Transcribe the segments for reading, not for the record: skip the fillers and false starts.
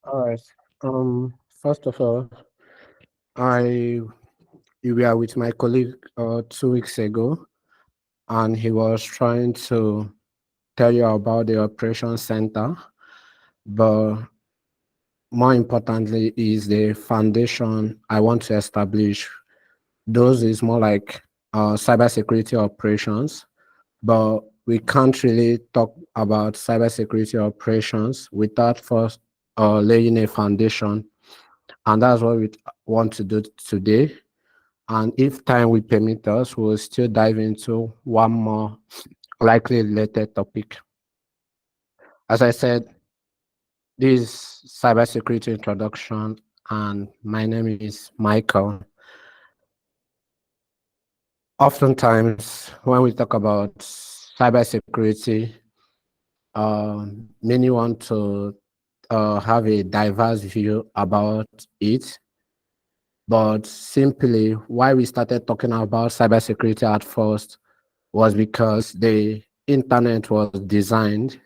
All right. First of all, I you were with my colleague 2 weeks ago, and he was trying to tell you about the operation center, but more importantly is the foundation I want to establish. Those is more like cybersecurity operations, but we can't really talk about cybersecurity operations without first laying a foundation, and that's what we want to do today. And if time will permit us, we'll still dive into one more likely related topic. As I said, this is cybersecurity introduction, and my name is Michael. Oftentimes, when we talk about cybersecurity, many want to have a diverse view about it. But simply, why we started talking about cybersecurity at first was because the internet was designed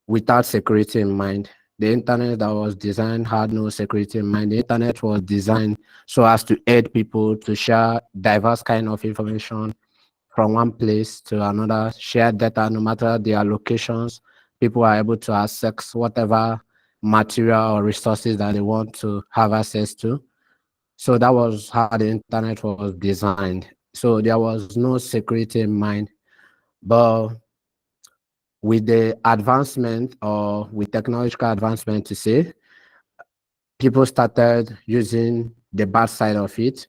without security in mind. The internet that was designed had no security in mind. The internet was designed so as to aid people to share diverse kind of information from one place to another, share data no matter their locations. People are able to access whatever material or resources that they want to have access to. So that was how the internet was designed. So there was no security in mind. But with the advancement, or with technological advancement to say, people started using the bad side of it,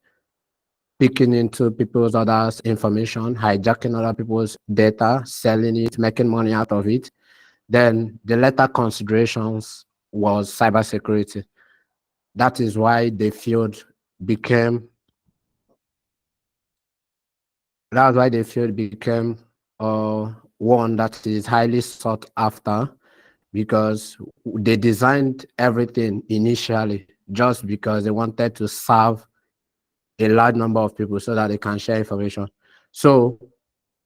picking into people's others information, hijacking other people's data, selling it, making money out of it. Then the latter considerations was cybersecurity. That is why the field became that's why the field became one that is highly sought after, because they designed everything initially just because they wanted to serve a large number of people so that they can share information. So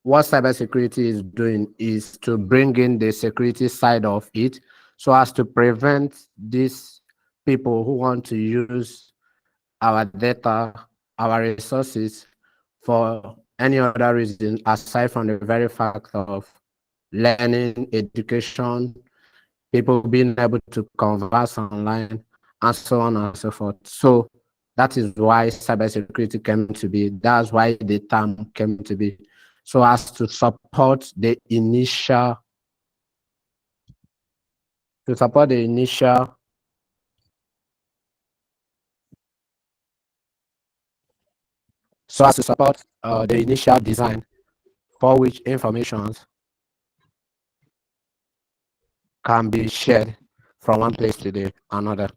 what cybersecurity is doing is to bring in the security side of it so as to prevent these people who want to use our data, our resources for any other reason aside from the very fact of learning, education, people being able to converse online, and so on and so forth. So that is why cybersecurity came to be. That's why the term came to be. So as to support the initial, to support the initial, so as to support the initial design for which information can be shared from one place to the another.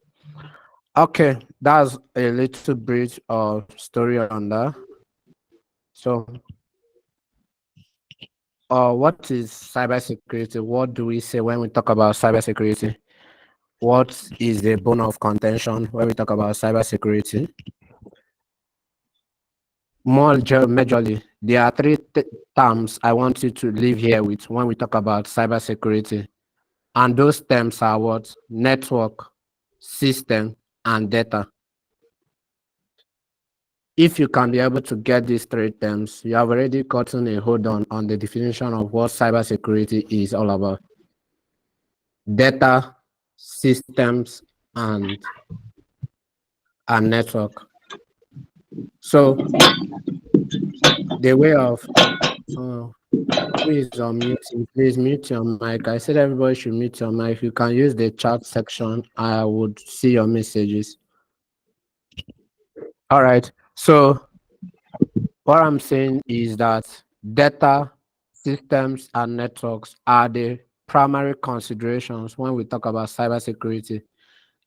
Okay, that's a little bit of story on that. So, what is cybersecurity? What do we say when we talk about cybersecurity? What is the bone of contention when we talk about cybersecurity? Majorly, there are three terms I want you to leave here with when we talk about cybersecurity. And those terms are what? Network, system, and data. If you can be able to get these three terms, you have already gotten a hold on the definition of what cybersecurity is all about. Data, systems, and network. So the way of who is unmuting, please mute your mic. I said everybody should mute your mic. If you can use the chat section, I would see your messages. All right. So what I'm saying is that data, systems, and networks are the primary considerations when we talk about cybersecurity.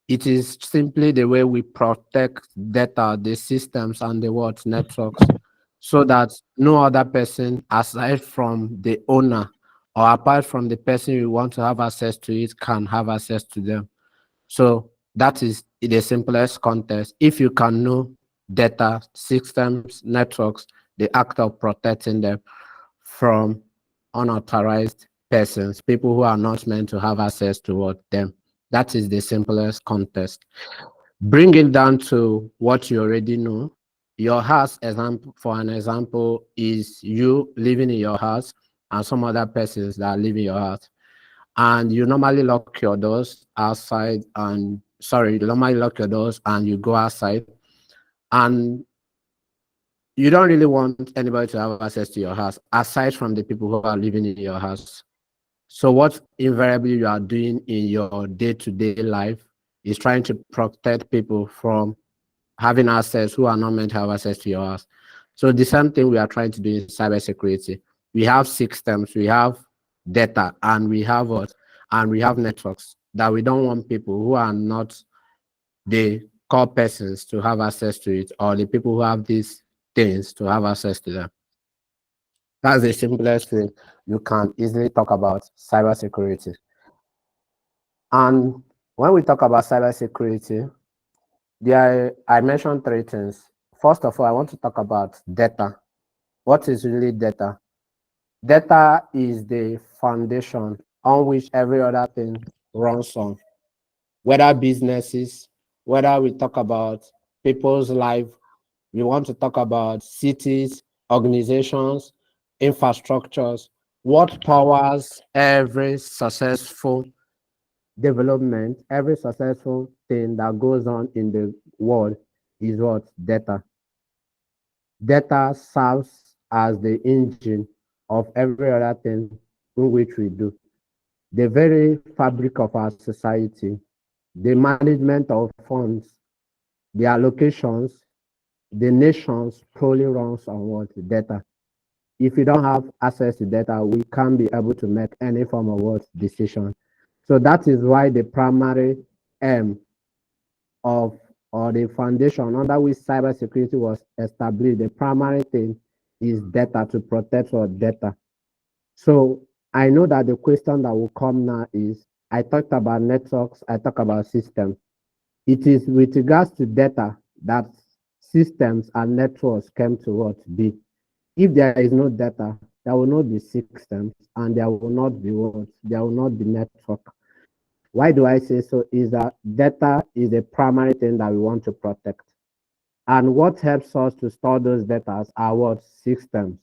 It is simply the way we protect data, the systems, and the what networks, so that no other person aside from the owner or apart from the person you want to have access to it can have access to them. So that is the simplest context. If you can know data, systems, networks, the act of protecting them from unauthorized persons, people who are not meant to have access to what them. That is the simplest context. Bring it down to what you already know. Your house, example for an example, is you living in your house and some other persons that live in your house. And you normally lock your doors outside and sorry, you normally lock your doors and you go outside. And you don't really want anybody to have access to your house aside from the people who are living in your house. So what invariably you are doing in your day-to-day life is trying to protect people from having access who are not meant to have access to your house. So the same thing we are trying to do in cybersecurity. We have systems, we have data, and we have what? And we have networks that we don't want people who are not the core persons to have access to it, or the people who have these things to have access to them. That's the simplest thing you can easily talk about cybersecurity. And when we talk about cybersecurity, I mentioned three things. First of all, I want to talk about data. What is really data? Data is the foundation on which every other thing runs on, whether businesses, whether we talk about people's life, we want to talk about cities, organizations, infrastructures, what powers every successful development, every successful thing that goes on in the world is what? Data. Data serves as the engine of every other thing in which we do. The very fabric of our society, the management of funds, the allocations, the nations fully runs on what? Data. If you don't have access to data, we can't be able to make any form of what? Decision. So that is why the primary aim of or the foundation under which cybersecurity was established, the primary thing is data, to protect our data. So I know that the question that will come now is, I talked about networks, I talked about systems. It is with regards to data that systems and networks came to what be. If there is no data, there will not be systems and there will not be what? There will not be network. Why do I say so? Is that data is the primary thing that we want to protect. And what helps us to store those data are what? Systems.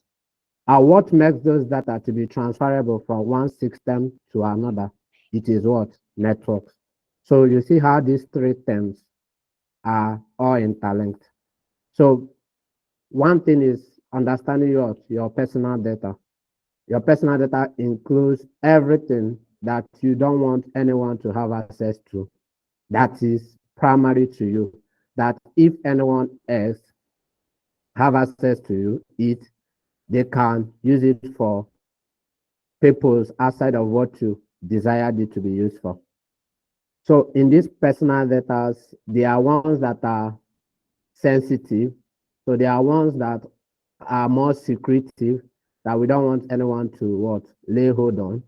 And what makes those data to be transferable from one system to another? It is what? Networks. So you see how these three terms are all interlinked. So one thing is understanding your personal data. Your personal data includes everything that you don't want anyone to have access to. That is primary to you. That if anyone else have access to they can use it for purpose outside of what you desired it to be used for. So in these personal data, there are ones that are sensitive. So there are ones that are more secretive that we don't want anyone to what? Lay hold on.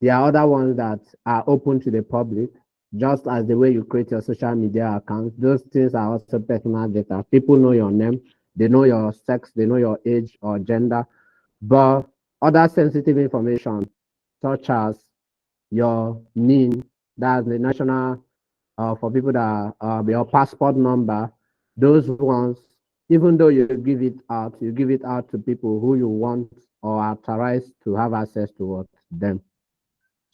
There are other ones that are open to the public, just as the way you create your social media accounts. Those things are also personal data. People know your name, they know your sex, they know your age or gender, but other sensitive information, such as your NIN, that's the national, for people that your passport number, those ones, even though you give it out to people who you want or authorize to have access to what, them.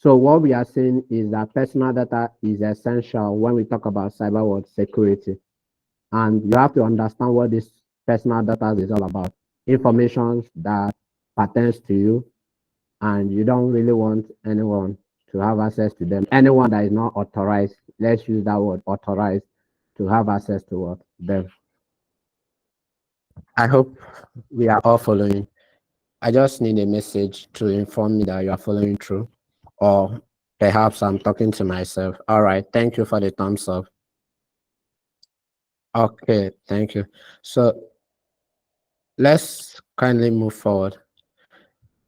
So what we are saying is that personal data is essential when we talk about cyber world security. And you have to understand what this personal data is all about. Information that pertains to you, and you don't really want anyone to have access to them. Anyone that is not authorized, let's use that word, authorized, to have access to what? Them. I hope we are all following. I just need a message to inform me that you are following through, or perhaps I'm talking to myself. All right, thank you for the thumbs up. Okay, thank you. So let's kindly move forward.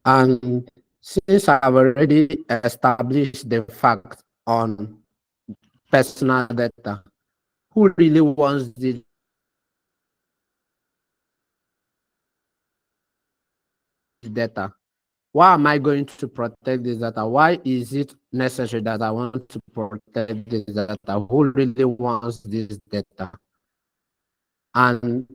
And since I've already established the fact on personal data, who really wants this data? Why am I going to protect this data? Why is it necessary that I want to protect this data? Who really wants this data? And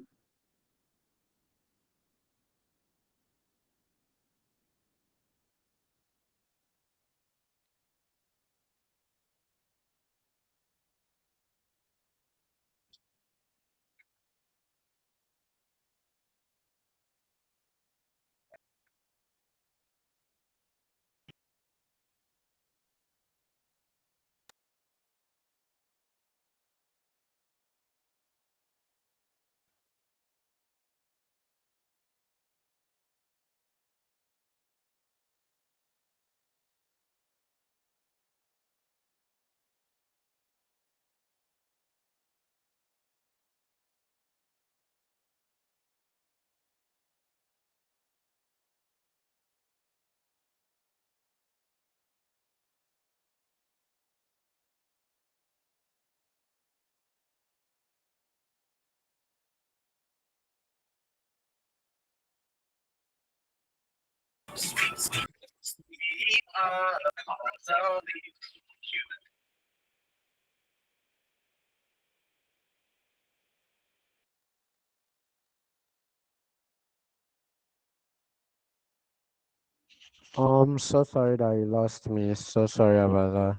so sorry that you lost me. So sorry about that.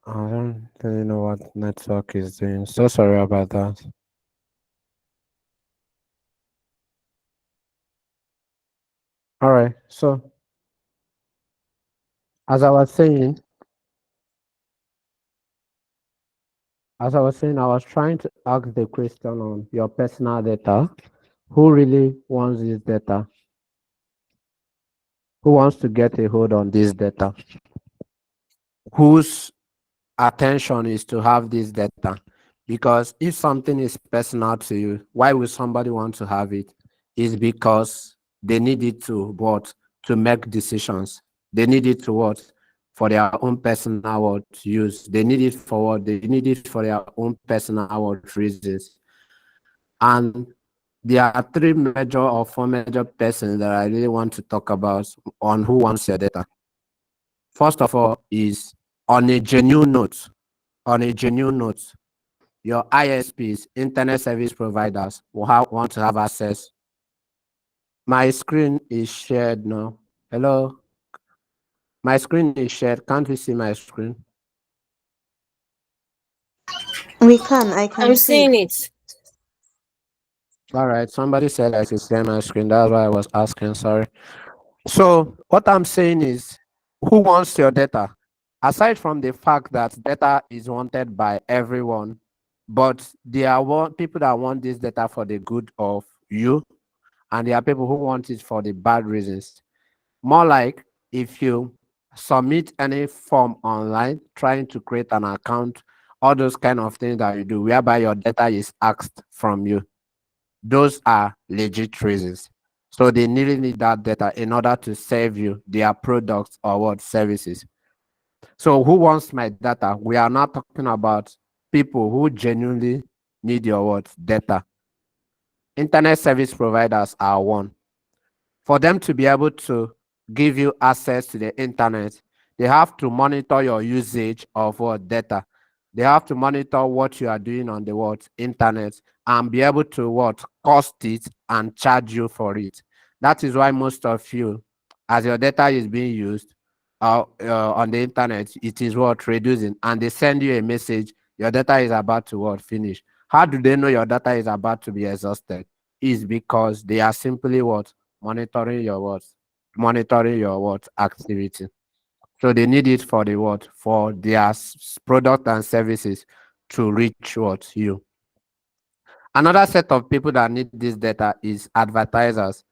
I don't really know what network is doing. So sorry about that. All right. So as I was saying, I was trying to ask the question on your personal data. Who really wants this data? Who wants to get a hold on this data? Whose attention is to have this data? Because if something is personal to you, why would somebody want to have it? Is because they need it to what? To make decisions. They need it to what? For their own personal what use. They need it for what? They need it for their own personal what reasons. And there are three major or four major persons that I really want to talk about on who wants your data. First of all, is on a genuine note, on a genuine note, your ISPs, internet service providers, will want to have access. My screen is shared now. Hello, my screen is shared. Can't you see my screen? We can, I can I'm see. seeing it. All right, somebody said I should share my screen. That's why I was asking. Sorry. So what I'm saying is, who wants your data? Aside from the fact that data is wanted by everyone, but there are people that want this data for the good of you, and there are people who want it for the bad reasons. More like if you submit any form online, trying to create an account, all those kind of things that you do, whereby your data is asked from you, those are legit reasons. So they really need that data in order to serve you their products or what services. So who wants my data? We are not talking about people who genuinely need your what data. Internet service providers are one. For them to be able to give you access to the internet, they have to monitor your usage of what data. They have to monitor what you are doing on the what internet and be able to what cost it and charge you for it. That is why most of you, as your data is being used on the internet, it is what reducing, and they send you a message. Your data is about to what finish. How do they know your data is about to be exhausted? Is because they are simply what monitoring your what monitoring your what activity. So they need it for the what for their product and services to reach what you. Another set of people that need this data is advertisers.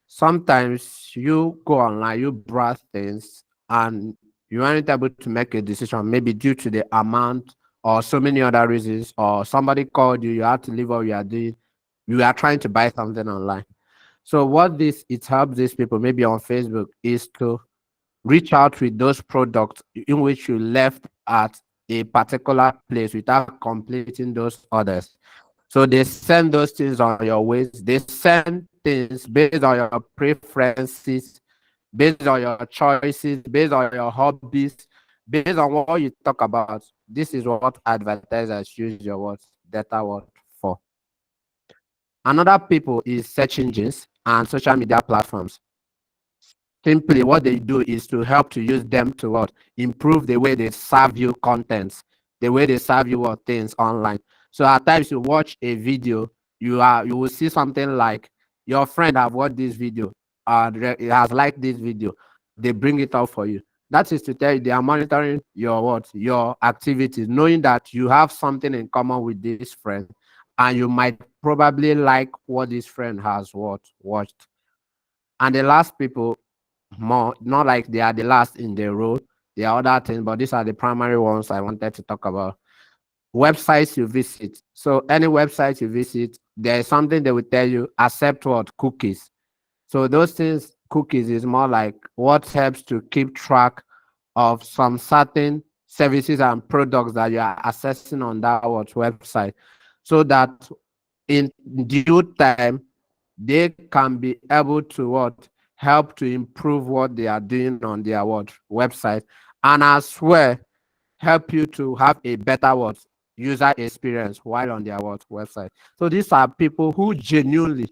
Sometimes you go online, you browse things, and you aren't able to make a decision, maybe due to the amount or so many other reasons, or somebody called you, you have to leave what you are doing, you are trying to buy something online. So what this it helps these people maybe on Facebook is to reach out with those products in which you left at a particular place without completing those orders. So they send those things on your ways. They send things based on your preferences, based on your choices, based on your hobbies, based on what you talk about. This is what advertisers use your what data what for. Another people is search engines and social media platforms. Simply, what they do is to help to use them to what improve the way they serve you contents, the way they serve you what things online. So at times you watch a video, you will see something like your friend have watched this video, it has liked this video. They bring it up for you. That is to tell you they are monitoring your what your activities, knowing that you have something in common with this friend, and you might probably like what this friend has what watched. And the last people, more not like they are the last in the row. There are other things, but these are the primary ones I wanted to talk about. Websites you visit. So any website you visit, there is something they will tell you, accept what cookies. So those things, cookies is more like what helps to keep track of some certain services and products that you are accessing on that what website, so that in due time they can be able to what help to improve what they are doing on their what website, and as well help you to have a better what user experience while on their what website. So these are people who genuinely,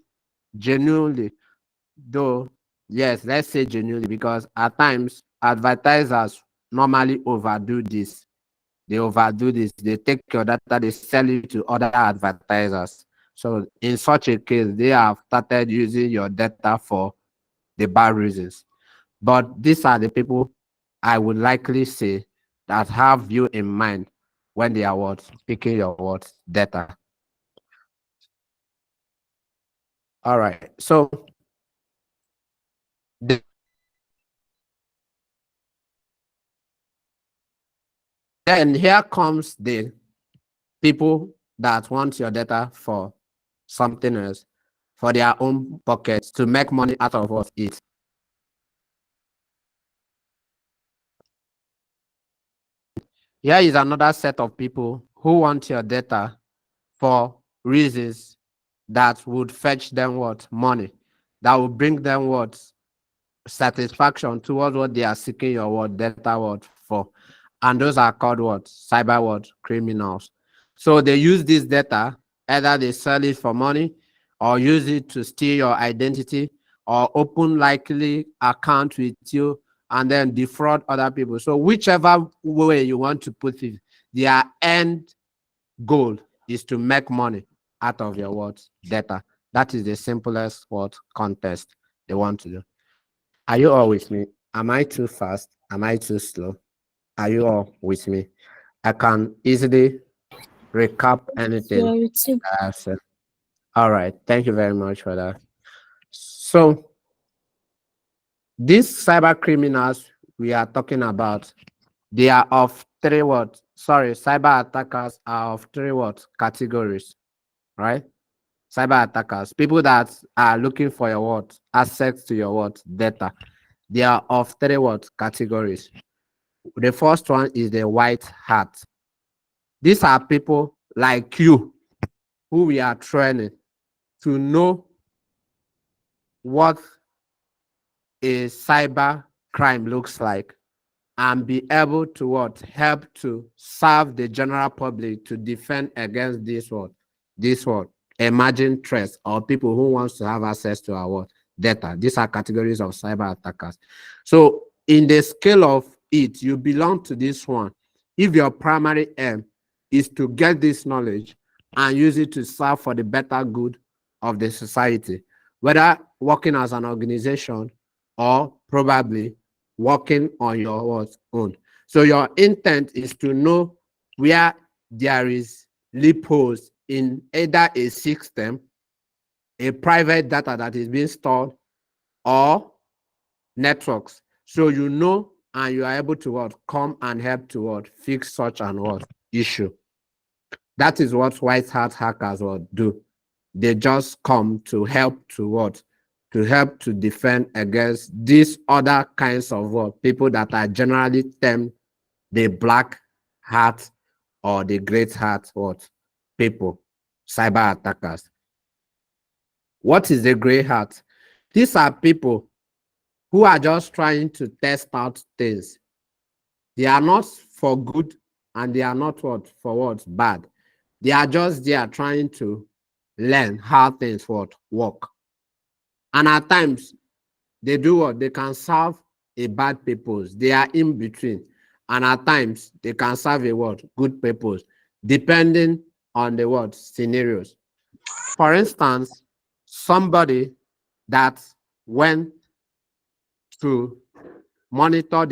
though, yes, let's say genuinely, because at times advertisers normally overdo this. They overdo this. They take your data, they sell it to other advertisers. So in such a case, they have started using your data for the bad reasons. But these are the people I would likely say that have you in mind when they are what picking your what data. All right. So then here comes the people that want your data for something else, for their own pockets, to make money out of what it. Here is another set of people who want your data for reasons that would fetch them what money, that will bring them what satisfaction towards what they are seeking your what data what for. And those are called what cyber what criminals. So they use this data, either they sell it for money or use it to steal your identity or open likely account with you and then defraud other people. So whichever way you want to put it, their end goal is to make money out of your what data. That is the simplest what contest they want to do. Are you all with me? Am I too fast? Am I too slow? Are you all with me? I can easily recap We anything are with you. I have said. All right. Thank you very much for that. So these cyber criminals we are talking about, they are of three what? Sorry, cyber attackers are of three what categories, right? Cyber attackers, people that are looking for your what access to your what data. They are of three what categories. The first one is the white hat. These are people like you who we are training to know what a cyber crime looks like and be able to what help to serve the general public to defend against this what emerging threats or people who wants to have access to our data. These are categories of cyber attackers. So in the scale of it, you belong to this one if your primary aim is to get this knowledge and use it to serve for the better good of the society, whether working as an organization or probably working on your own. So your intent is to know where there is loopholes in either a system, a private data that is being stored, or networks. So you know and you are able to what come and help to what fix such an what issue. That is what white hat hackers will do. They just come to help to what? To help to defend against these other kinds of what people that are generally termed the black hat or the great hat what people, cyber attackers. What is a gray hat? These are people who are just trying to test out things. They are not for good and they are not what for what bad. They are just there trying to learn how things what work. And at times they do what they can serve a bad purpose. They are in between. And at times they can serve a what good purpose, depending on the what scenarios. For instance, somebody that went to monitor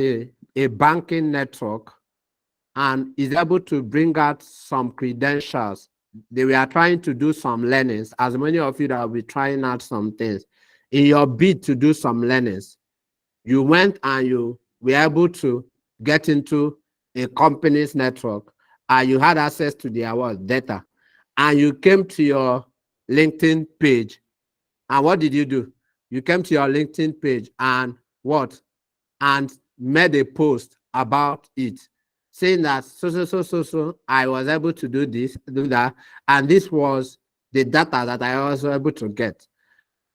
a banking network and is able to bring out some credentials. They were trying to do some learnings, as many of you that will be trying out some things. In your bid to do some learnings, you went and you were able to get into a company's network and you had access to their what, data. And you came to your LinkedIn page. And what did you do? You came to your LinkedIn page and what? And made a post about it, saying that so I was able to do this, do that, and this was the data that I was able to get.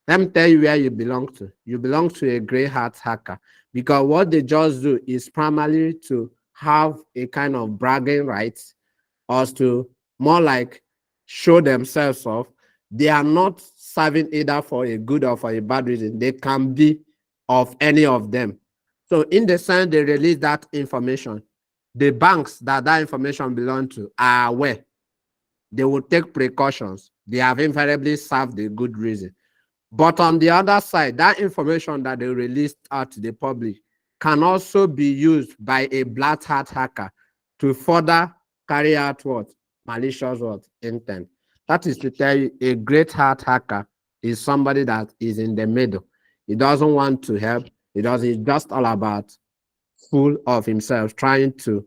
Let me tell you where you belong to. You belong to a gray hat hacker, because what they just do is primarily to have a kind of bragging rights, or to more like show themselves off. They are not serving either for a good or for a bad reason. They can be of any of them. So in the sense they release that information, the banks that that information belong to are aware. They will take precautions. They have invariably served a good reason. But on the other side, that information that they released out to the public can also be used by a black hat hacker to further carry out what? Malicious what? Intent. That is to tell you a great hat hacker is somebody that is in the middle. He doesn't want to help. He does. It's just all about full of himself, trying to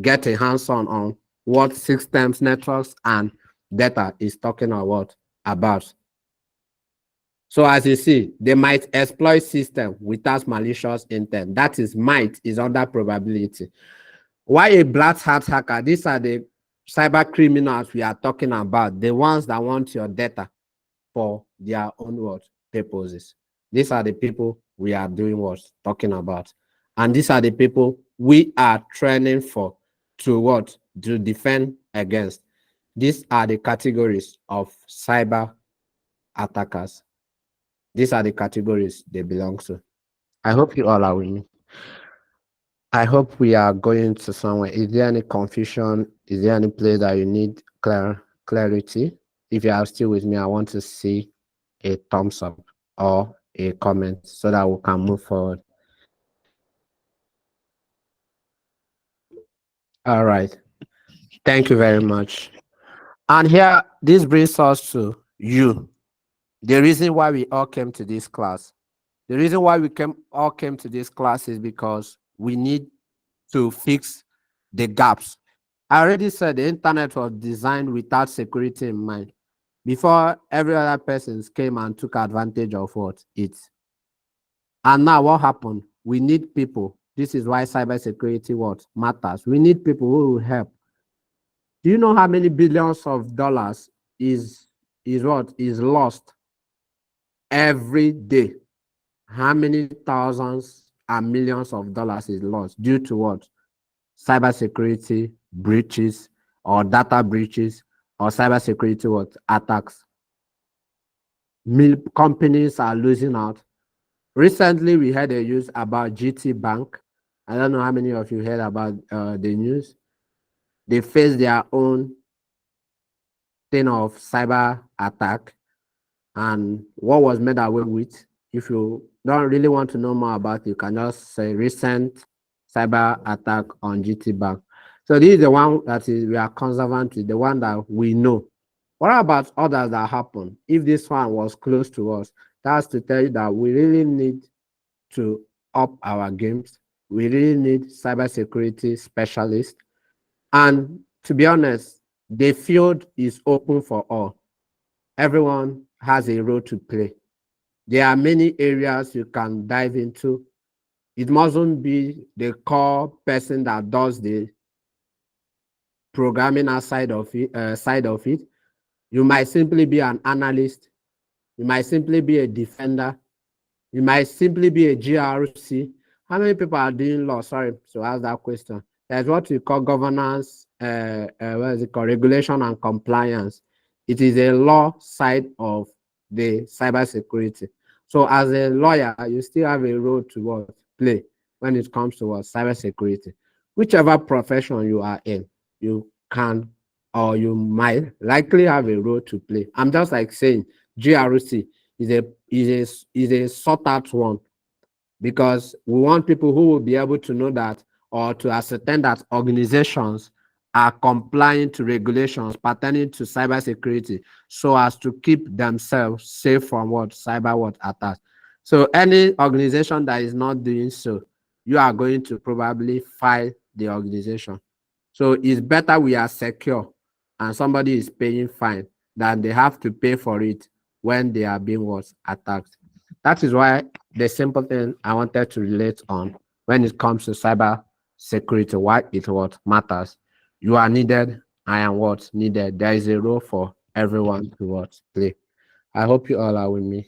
get a hands on what systems, networks, and data is talking about. So as you see, they might exploit system without malicious intent. That is might is under probability. Why a black hat hacker? These are the cyber criminals we are talking about, the ones that want your data for their own what purposes. These are the people we are doing what talking about. And these are the people we are training for to what? To defend against. These are the categories of cyber attackers. These are the categories they belong to. I hope you all are with me. I hope we are going to somewhere. Is there any confusion? Is there any place that you need clarity? If you are still with me, I want to see a thumbs up or a comment so that we can move forward. All right. Thank you very much. And here, this brings us to you. The reason why we all came to this class. The reason why we all came to this class is because we need to fix the gaps. I already said the internet was designed without security in mind. Before every other person came and took advantage of what it. And now what happened? We need people. This is why cybersecurity what matters. We need people who will help. Do you know how many billions of dollars is what is lost every day? How many thousands and millions of dollars is lost due to what? Cybersecurity breaches or data breaches or cybersecurity what attacks. Companies are losing out. Recently, we had a news about GT Bank. I don't know how many of you heard about the news. They face their own thing of cyber attack, and what was made away with. If you don't really want to know more about it, you can just say recent cyber attack on GT Bank. So this is the one that is we are conservant with, the one that we know. What about others that happen? If this one was close to us, that's to tell you that we really need to up our games. We really need cybersecurity specialists. And to be honest, the field is open for all. Everyone has a role to play. There are many areas you can dive into. It mustn't be the core person that does the programming side of it. You might simply be an analyst. You might simply be a defender. You might simply be a GRC. How many people are doing law? Sorry to ask that question. There's what we call governance, what is it called? Regulation and compliance. It is a law side of the cybersecurity. So as a lawyer, you still have a role to what play when it comes to what cybersecurity. Whichever profession you are in, you can or you might likely have a role to play. I'm just like saying GRC is a sought out one because we want people who will be able to know that or to ascertain that organizations are complying to regulations pertaining to cybersecurity so as to keep themselves safe from what cyber what attacks. So any organization that is not doing so, you are going to probably file the organization. So it's better we are secure and somebody is paying fine than they have to pay for it when they are being what attacked. That is why the simple thing I wanted to relate on when it comes to cyber security, why it what matters. You are needed, I am what needed. There is a role for everyone to what play. I hope you all are with me.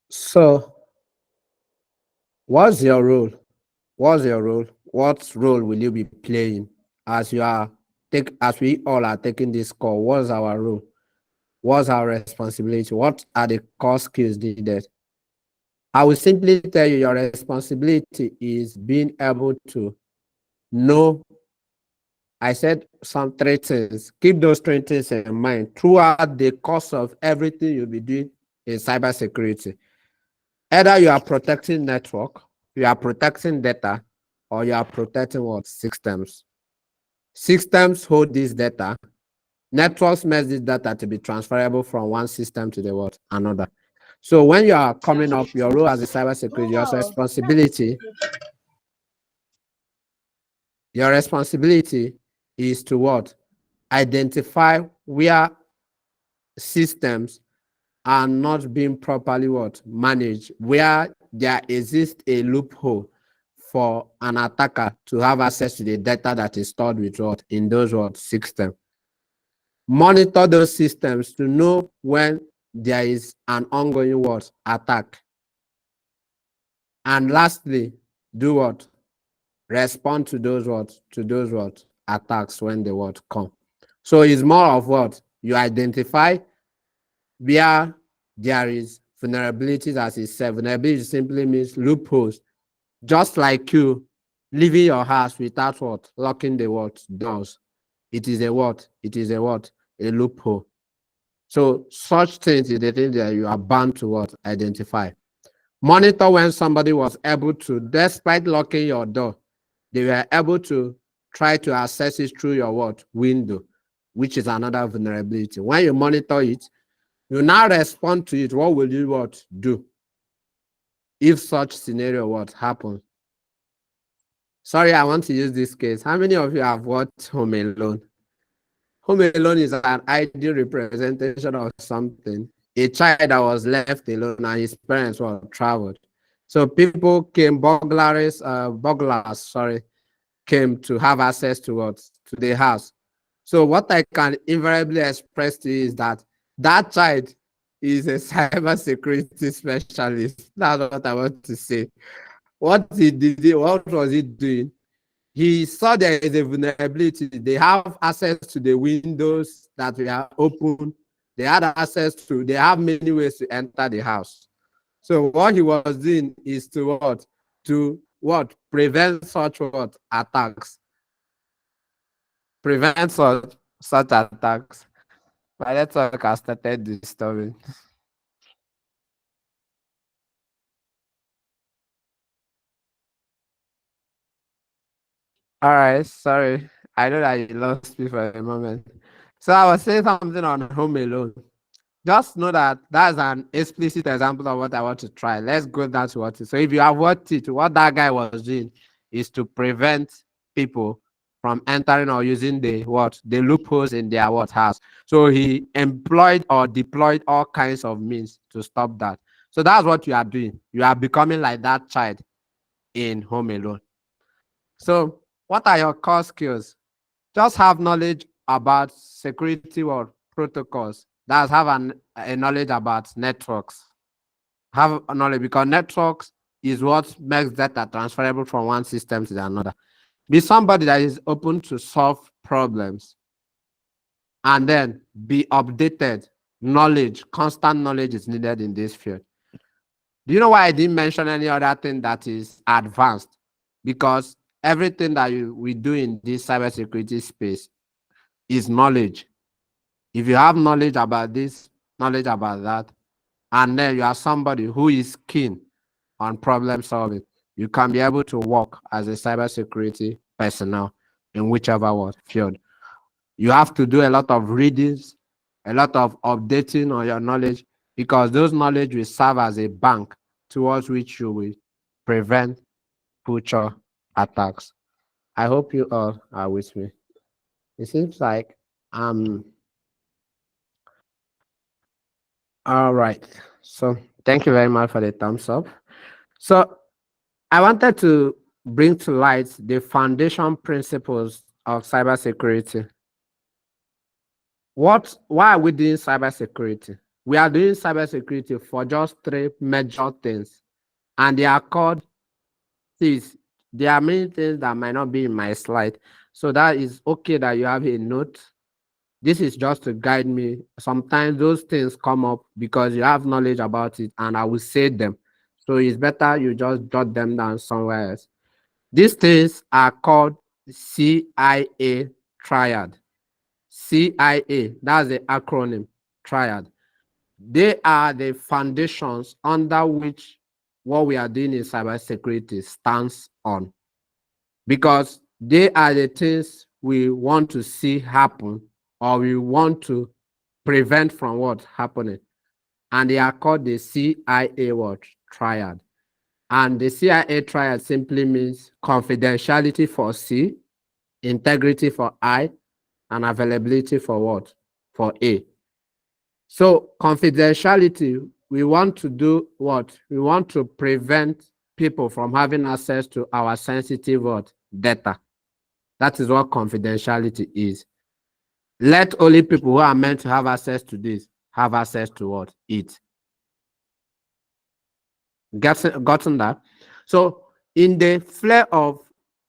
So, what's your role? What's your role? What role will you be playing as you are as we all are taking this call? What's our role? What's our responsibility? What are the core skills needed? I will simply tell you your responsibility is being able to know. I said some three things. Keep those three things in mind throughout the course of everything you'll be doing in cybersecurity. Either you are protecting network, you are protecting data, or you are protecting what systems. Systems hold this data. Networks make this data to be transferable from one system to the what another. So when you are coming up, your role as a cybersecurity, your responsibility is to what? Identify where systems are not being properly what managed, where there exists a loophole for an attacker to have access to the data that is stored with what in those what systems. Monitor those systems to know when there is an ongoing what attack. And lastly, do what? Respond to those what attacks when they what come. So it's more of what you identify where there is vulnerabilities, as it said. Vulnerability simply means loopholes. Just like you leaving your house without what locking the what doors. It is a what? It is a what? A loophole. So such things is the thing that you are bound to what identify. Monitor when somebody was able to, despite locking your door, they were able to try to access it through your what window, which is another vulnerability. When you monitor it, you now respond to it. What will you what do if such scenario what happens? Sorry, I want to use this case. How many of you have watched Home Alone? Home Alone is an ideal representation of something. A child that was left alone and his parents were traveled. So people came, burglars, sorry, came to have access to what? To the house. So what I can invariably express to you is that that child is a cybersecurity specialist. That's what I want to say. What was he doing? He saw there is a vulnerability. They have access to the windows that were open. They have many ways to enter the house. So what he was doing is to what? To what? Prevent such what? Attacks. Prevent such attacks. My network has started disturbing. All right, sorry. I know that you lost me for a moment. So I was saying something on Home Alone. Just know that that's an explicit example of what I want to try. Let's go down to what it. So if you have watched it, what that guy was doing is to prevent people from entering or using the loopholes in their what house. So he employed or deployed all kinds of means to stop that. So that's what you are doing. You are becoming like that child in Home Alone. So what are your core skills? Just have knowledge about security or protocols. That's have a knowledge about networks. Have a knowledge because networks is what makes data transferable from one system to another. Be somebody that is open to solve problems and then be updated. Knowledge, constant knowledge is needed in this field. Do you know why I didn't mention any other thing that is advanced? Because everything that we do in this cybersecurity space is knowledge. If you have knowledge about this, knowledge about that, and then you are somebody who is keen on problem solving, you can be able to work as a cybersecurity personnel in whichever field. You have to do a lot of readings, a lot of updating on your knowledge, because those knowledge will serve as a bank towards which you will prevent future attacks. I hope you all are with me. It seems like all right. So thank you very much for the thumbs up. So I wanted to bring to light the foundation principles of cybersecurity. Why are we doing cybersecurity? We are doing cybersecurity for just three major things, and they are called these. There are many things that might not be in my slide, so that is okay that you have a note. This is just to guide me. Sometimes those things come up because you have knowledge about it, and I will say them. So it's better you just jot them down somewhere else. These things are called CIA triad. CIA, that's the acronym triad. They are the foundations under which what we are doing in cybersecurity stands on, because they are the things we want to see happen or we want to prevent from what happening. And they are called the CIA what triad. And the CIA triad simply means confidentiality for C, integrity for I, and availability for what? For A. So confidentiality, we want to do what? We want to prevent people from having access to our sensitive what? Data. That is what confidentiality is. Let only people who are meant to have access to this have access to what? It. Gotten that? So in the flare of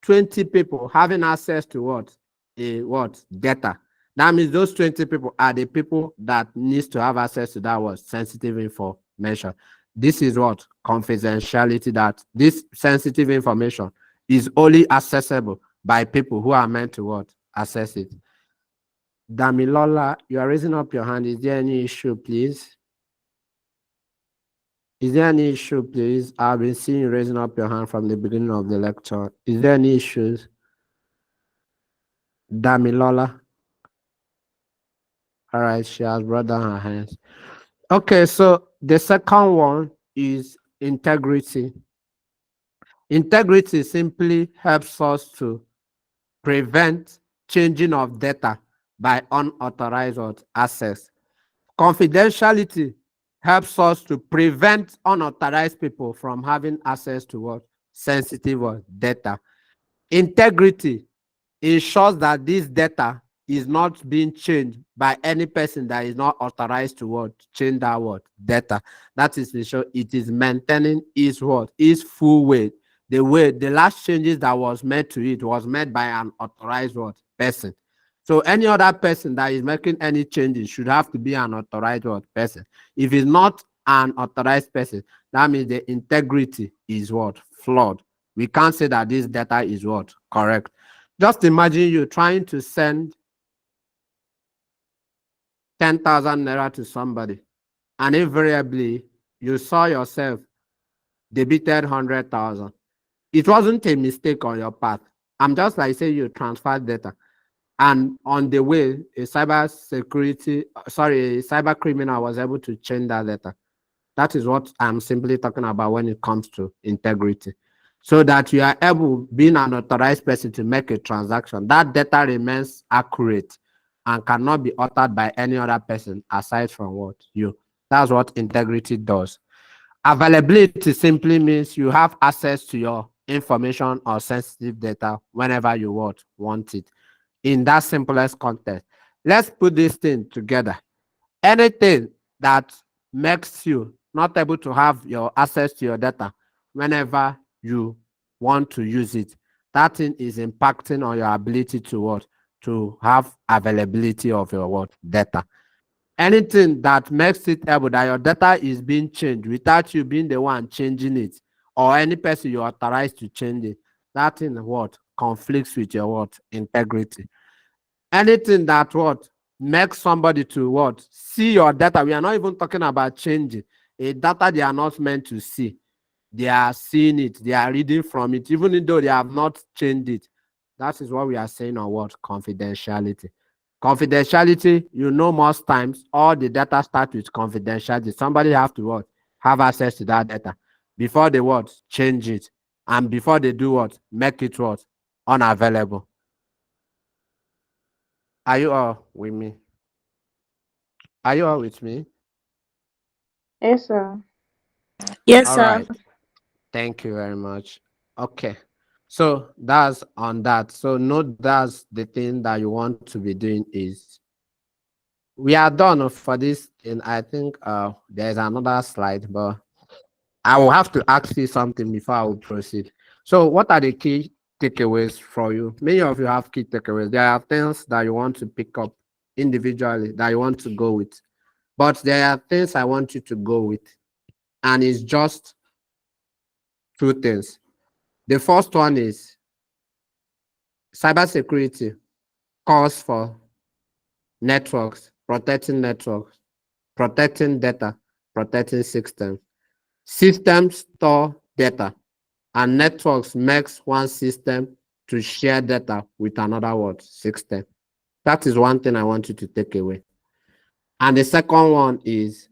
20 people having access to what? A what? Data. That means those 20 people are the people that needs to have access to that what? Sensitive information. This is what? Confidentiality, that this sensitive information is only accessible by people who are meant to what? Access it. Damilola, you are raising up your hand. Is there any issue, please? Is there any issue, please? I've been seeing you raising up your hand from the beginning of the lecture. Is there any issues? Damilola. All right, she has brought down her hands. Okay, so the second one is integrity. Integrity simply helps us to prevent changing of data by unauthorized access. Confidentiality helps us to prevent unauthorized people from having access to what? Sensitive data. Integrity ensures that this data is not being changed by any person that is not authorized to what? Change that what? Data. That is to show it is maintaining its what? Its full weight. The way the last changes that was made to it was made by an authorized what? Person. So any other person that is making any changes should have to be an authorized what? Person. If it's not an authorized person, that means the integrity is what? Flawed. We can't say that this data is what? Correct. Just imagine you trying to send 10,000 naira to somebody, and invariably you saw yourself debited 100,000. It wasn't a mistake on your part. I'm just like say you transferred data, and on the way, a cyber criminal was able to change that data. That is what I'm simply talking about when it comes to integrity. So that you are able, being an authorized person, to make a transaction, that data remains accurate and cannot be altered by any other person aside from what you. That's what integrity does. Availability simply means you have access to your information or sensitive data whenever you want it. in that simplest context. Let's put this thing together. Anything that makes you not able to have your access to your data whenever you want to use it, that thing is impacting on your ability to what? To have availability of your what? Data. Anything that makes it able that your data is being changed without you being the one changing it, or any person you authorize to change it, that thing what? Conflicts with your what? Integrity. Anything that what? Makes somebody to what? See your data. We are not even talking about changing a data they are not meant to see. They are seeing it, they are reading from it, even though they have not changed it. That is what we are saying on what? Confidentiality. Confidentiality, you know, most times all the data start with confidentiality. Somebody have to what? Have access to that data before they what? Change it. And before they do what? Make it what? Unavailable. Are you all with me? Are you all with me? Yes, sir. Yes, All sir. right. Thank you very much. Okay. So that's on that. So note that's the thing that you want to be doing is we are done for this. And I think there's another slide, but I will have to ask you something before I will proceed. So what are the key takeaways for you? Many of you have key takeaways. There are things that you want to pick up individually that you want to go with. But there are things I want you to go with. And it's just two things. The first one is cybersecurity calls for networks, protecting data, protecting systems. Systems store data, and networks makes one system to share data with another word system. That is one thing I want you to take away. And the second one is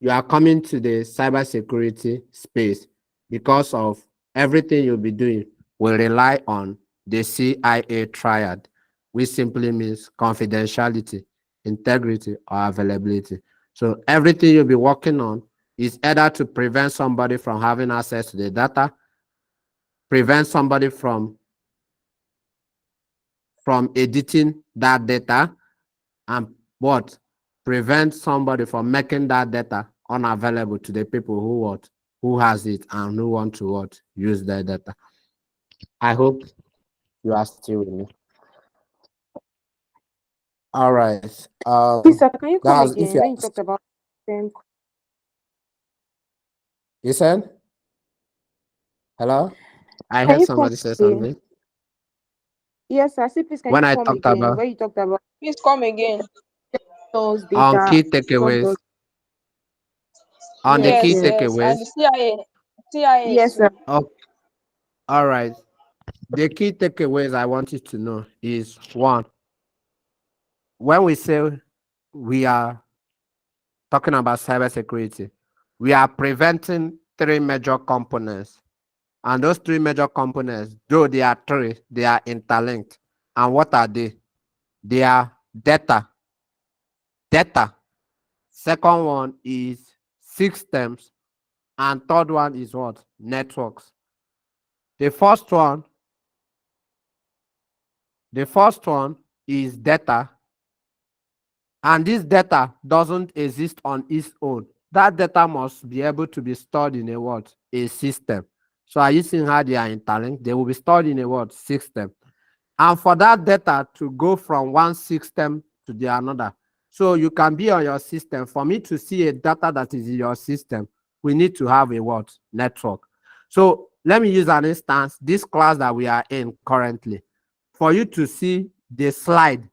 you are coming to the cybersecurity space because of everything you'll be doing will rely on the CIA triad, which simply means confidentiality, integrity, or availability. So everything you'll be working on is either to prevent somebody from having access to the data, prevent somebody from editing that data, and what? Prevent somebody from making that data unavailable to the people who what? Who has it and who want to what? Use their data. I hope you are still with me. All right. Please, sir, can you come That's if again you when you are, talked about them? you said hello. I Can heard you come somebody say again? something Yes, sir. See, please, can when you I come talked again about where you talked about Please come again. those on data? key What does? takeaways. On the Yes, key Yes, yes, yes. And takeaways. the CIA yes, sir. too. Oh, all right. The key takeaways I want you to know is one, when we say we are talking about cybersecurity, we are preventing three major components. And those three major components, though they are three, they are interlinked. And what are they? They are data. Data. Second one is systems. And third one is what? Networks. The first one, the first one is data. And this data doesn't exist on its own. That data must be able to be stored in a what? A system. So are you seeing how they are interlinked? They will be stored in a what? System. And for that data to go from one system to the another. So you can be on your system. For me to see a data that is in your system, we need to have a what? Network. So let me use an instance, this class that we are in currently. For you to see the slide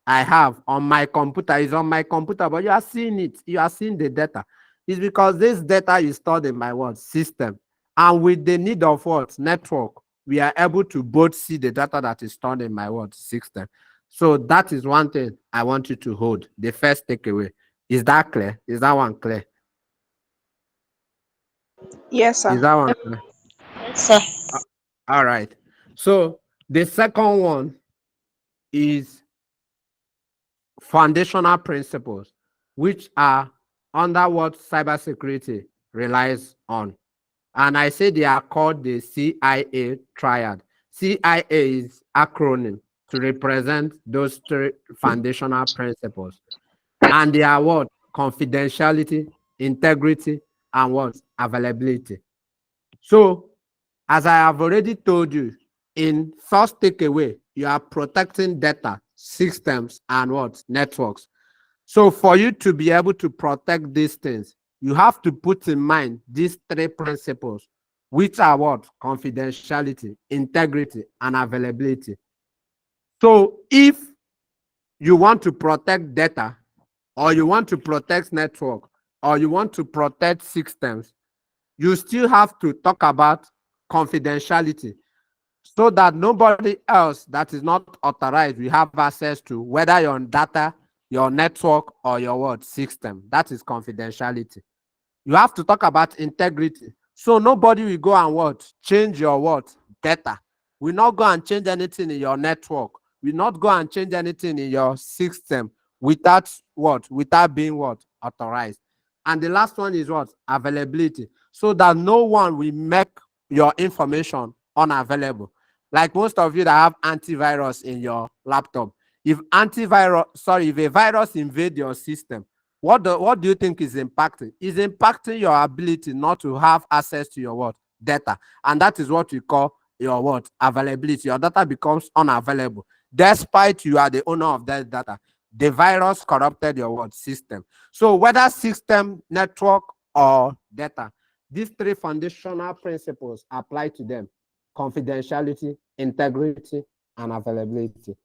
I have on my computer is on my computer, but you are seeing it. You are seeing the data. It's because this data is stored in my what? System. And with the need of what? Network, we are able to both see the data that is stored in my what? System. So that is one thing I want you to hold. The first takeaway. Is that clear? Is that one clear? Yes, sir. Is that one clear? Sir. Uh, All right. So the second one is foundational principles, which are under what cybersecurity relies on. And I say they are called the CIA triad. CIA is acronym to represent those three foundational principles. And they are what? Confidentiality, integrity, and what? Availability. So, as I have already told you, in first takeaway, you are protecting data, systems, and what? Networks. So, for you to be able to protect these things, you have to put in mind these three principles, which are what? Confidentiality, integrity, and availability. So, if you want to protect data, or you want to protect network, or you want to protect systems, you still have to talk about confidentiality so that nobody else that is not authorized will have access to whether your data, your network, or your what system. That is confidentiality. You have to talk about integrity. So nobody will go and what? Change your what? Data. Will not go and change anything in your network. Will not go and change anything in your system without what? Without being what? Authorized. And the last one is what? Availability. So that no one will make your information unavailable. Like most of you that have antivirus in your laptop. If a virus invade your system, what do you think is impacting? Is impacting your ability not to have access to your what? Data. And that is what we call your what? Availability. Your data becomes unavailable. Despite you are the owner of that data. The virus corrupted your what? System. So whether system, network, or data, these three foundational principles apply to them: confidentiality, integrity, and availability.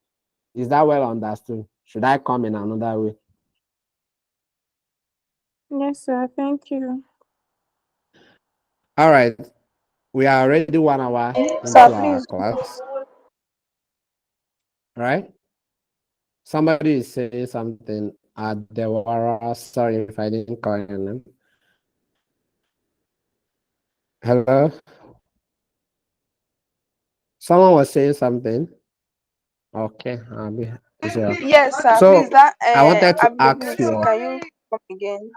Is that well understood? Should I come in another way? Yes, sir. Thank you. All right. We are already 1 hour Sir, into our please. class. Right? Somebody is saying something at the Wara. Sorry if I didn't call your name. Hello? Someone was saying something. Okay. Sure. Yes, sir. Please, So that I wanted to ask availability. you. Can you come again?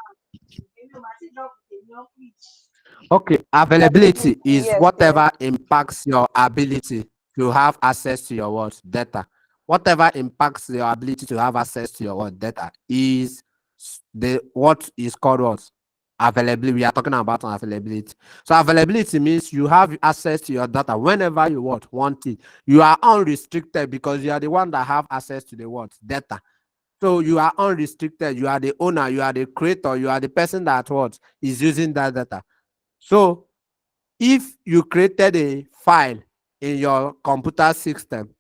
Okay, Availability. availability is Yes, yes. whatever impacts your ability to have access to your what data. Whatever impacts your ability to have access to your what data is the what is called what availability. We are talking about availability. So availability means you have access to your data whenever you want it. You are unrestricted because you are the one that have access to the what data. So you are unrestricted. You are the owner. You are the creator. You are the person that what is using that data. So if you created a file in your computer system,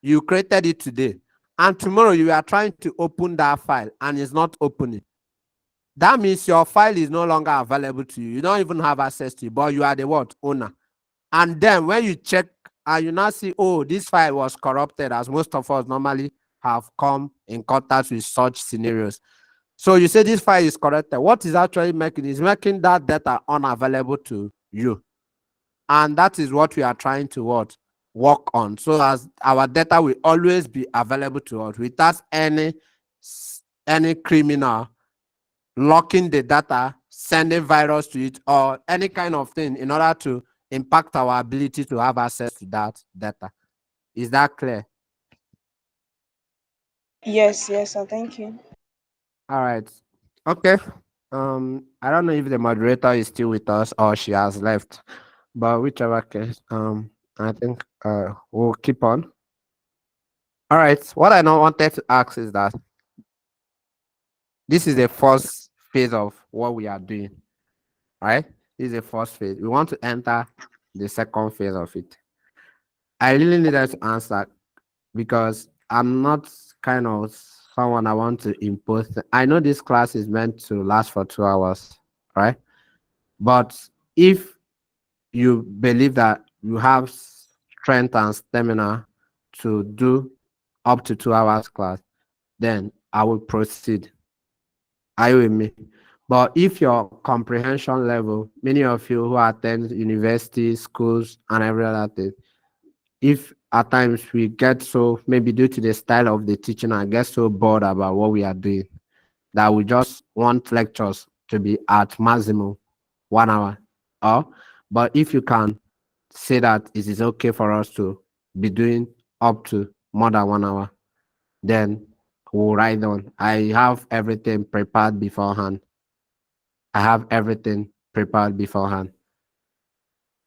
you created it today, and tomorrow you are trying to open that file and it's not opening, that means your file is no longer available to you. You don't even have access to it, but you are the what? Owner. And then when you check and you now see, oh, this file was corrupted, as most of us normally have come in contact with such scenarios. So you say this file is corrupted. What is actually making is making that data unavailable to you. And that is what we are trying to what? Work on. So as our data will always be available to us without any criminal locking the data, sending virus to it, or any kind of thing in order to impact our ability to have access to that data. Is that clear? Yes, yes, sir. Thank you. All right. Okay. I don't know if the moderator is still with us or she has left, but whichever case, I think we'll keep on. All right. What I now wanted to ask is that this is the first phase of what we are doing, right? This is the first phase. We want to enter the second phase of it. I really needed to answer because I'm not kind of someone I want to impose. I know this class is meant to last for 2 hours, right? But if you believe that you have strength and stamina to do up to 2 hours class, then I will proceed. Are you with me? But if your comprehension level, many of you who attend university, schools, and every other thing, if at times we get so, maybe due to the style of the teaching, I get so bored about what we are doing that we just want lectures to be at maximum 1 hour. Or, but if you can say that it is okay for us to be doing up to more than 1 hour. Then we'll write down. I have everything prepared beforehand. I have everything prepared beforehand.